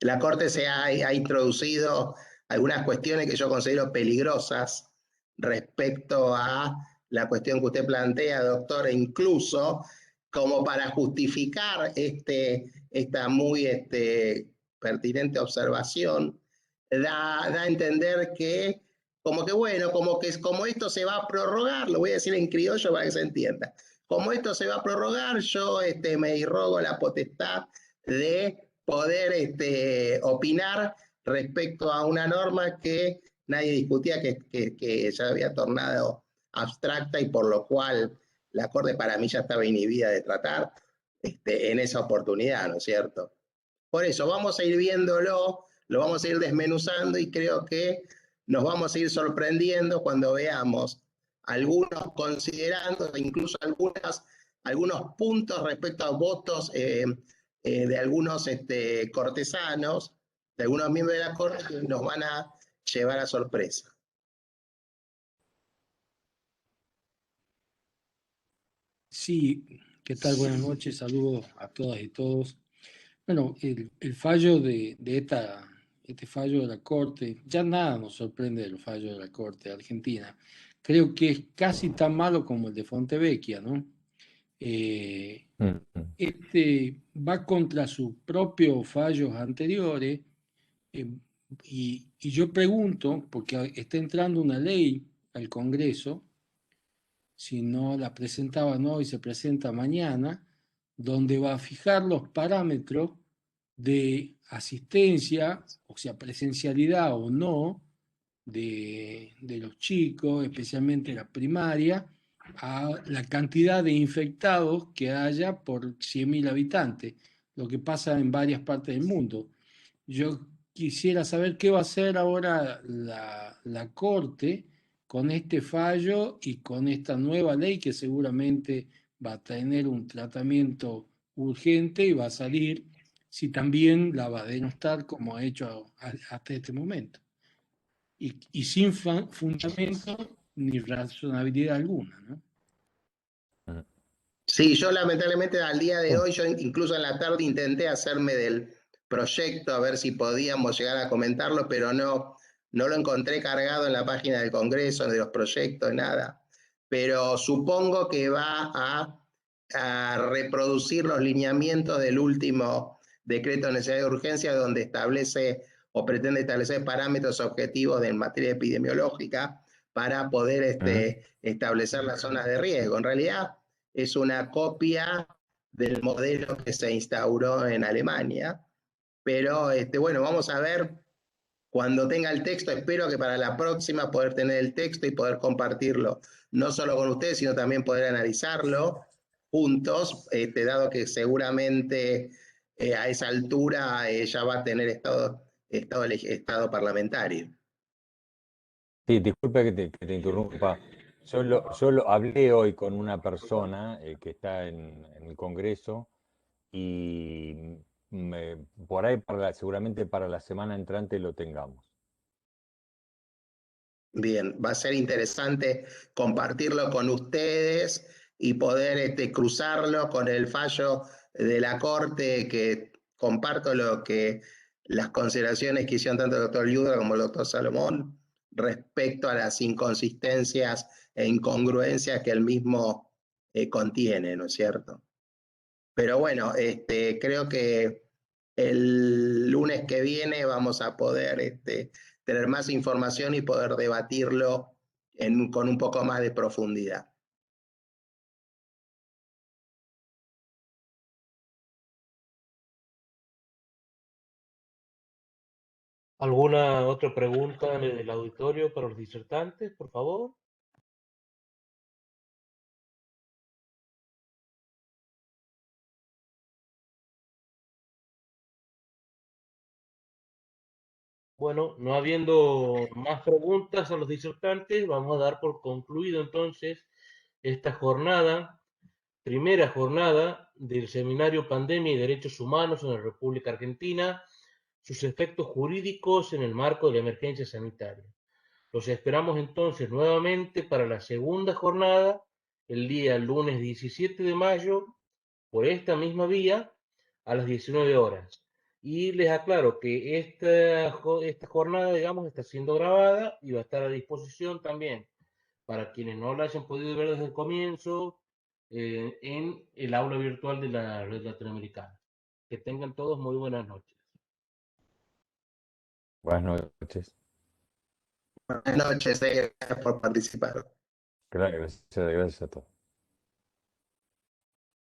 La Corte ha introducido algunas cuestiones que yo considero peligrosas respecto a la cuestión que usted plantea, doctor, e incluso como para justificar esta muy pertinente observación, da a entender que como que bueno, como esto se va a prorrogar, lo voy a decir en criollo para que se entienda, como esto se va a prorrogar, yo me irrogo la potestad de poder opinar respecto a una norma que nadie discutía, que ya había tornado abstracta y por lo cual la Corte para mí ya estaba inhibida de tratar en esa oportunidad, ¿no es cierto? Por eso vamos a ir viéndolo, lo vamos a ir desmenuzando y creo que nos vamos a ir sorprendiendo cuando veamos algunos considerando, incluso algunos puntos respecto a votos de algunos cortesanos, de algunos miembros de la Corte que nos van a llevar a sorpresa. Sí, ¿qué tal? Buenas noches, saludos a todas y todos. Bueno, el fallo este fallo de la Corte, ya nada nos sorprende del fallo de la Corte Argentina. Creo que es casi tan malo como el de Fontevecchia, ¿no? Va contra sus propios fallos anteriores y yo pregunto, porque está entrando una ley al Congreso, si no la presentaban hoy, se presenta mañana, donde va a fijar los parámetros de asistencia, o sea, presencialidad o no, de los chicos, especialmente la primaria, a la cantidad de infectados que haya por 100.000 habitantes, lo que pasa en varias partes del mundo. Yo quisiera saber qué va a hacer ahora la Corte con este fallo y con esta nueva ley que seguramente va a tener un tratamiento urgente y va a salir, si también la va a denostar como ha hecho hasta este momento. Y sin fundamento ni razonabilidad alguna, ¿no? Sí, yo lamentablemente al día de hoy, yo incluso en la tarde intenté hacerme del proyecto a ver si podíamos llegar a comentarlo, pero no lo encontré cargado en la página del Congreso, de los proyectos, nada. Pero supongo que va a reproducir los lineamientos del último decreto de necesidad de urgencia, donde establece o pretende establecer parámetros objetivos en materia epidemiológica para poder establecer las zonas de riesgo. En realidad es una copia del modelo que se instauró en Alemania. Pero bueno, vamos a ver cuando tenga el texto. Espero que para la próxima poder tener el texto y poder compartirlo, no solo con ustedes, sino también poder analizarlo juntos, dado que seguramente a esa altura ya va a tener estado parlamentario. Sí, disculpe que te interrumpa. Yo hablé hoy con una persona que está en el Congreso y por ahí seguramente para la semana entrante lo tengamos. Bien, va a ser interesante compartirlo con ustedes y poder cruzarlo con el fallo de la Corte, que comparto las consideraciones que hicieron tanto el doctor Yudra como el doctor Salomón respecto a las inconsistencias e incongruencias que el mismo contiene, ¿no es cierto? Pero bueno, creo que el lunes que viene vamos a poder tener más información y poder debatirlo con un poco más de profundidad. ¿Alguna otra pregunta del auditorio para los disertantes, por favor? Bueno, no habiendo más preguntas a los disertantes, vamos a dar por concluido entonces esta jornada, primera jornada del Seminario Pandemia y Derechos Humanos en la República Argentina, sus efectos jurídicos en el marco de la emergencia sanitaria. Los esperamos entonces nuevamente para la segunda jornada, el día lunes 17 de mayo, por esta misma vía, a las 19 horas. Y les aclaro que esta jornada, digamos, está siendo grabada y va a estar a disposición también para quienes no la hayan podido ver desde el comienzo en el aula virtual de la red latinoamericana. Que tengan todos muy buenas noches. Buenas noches. Buenas noches, gracias por participar. Gracias a todos.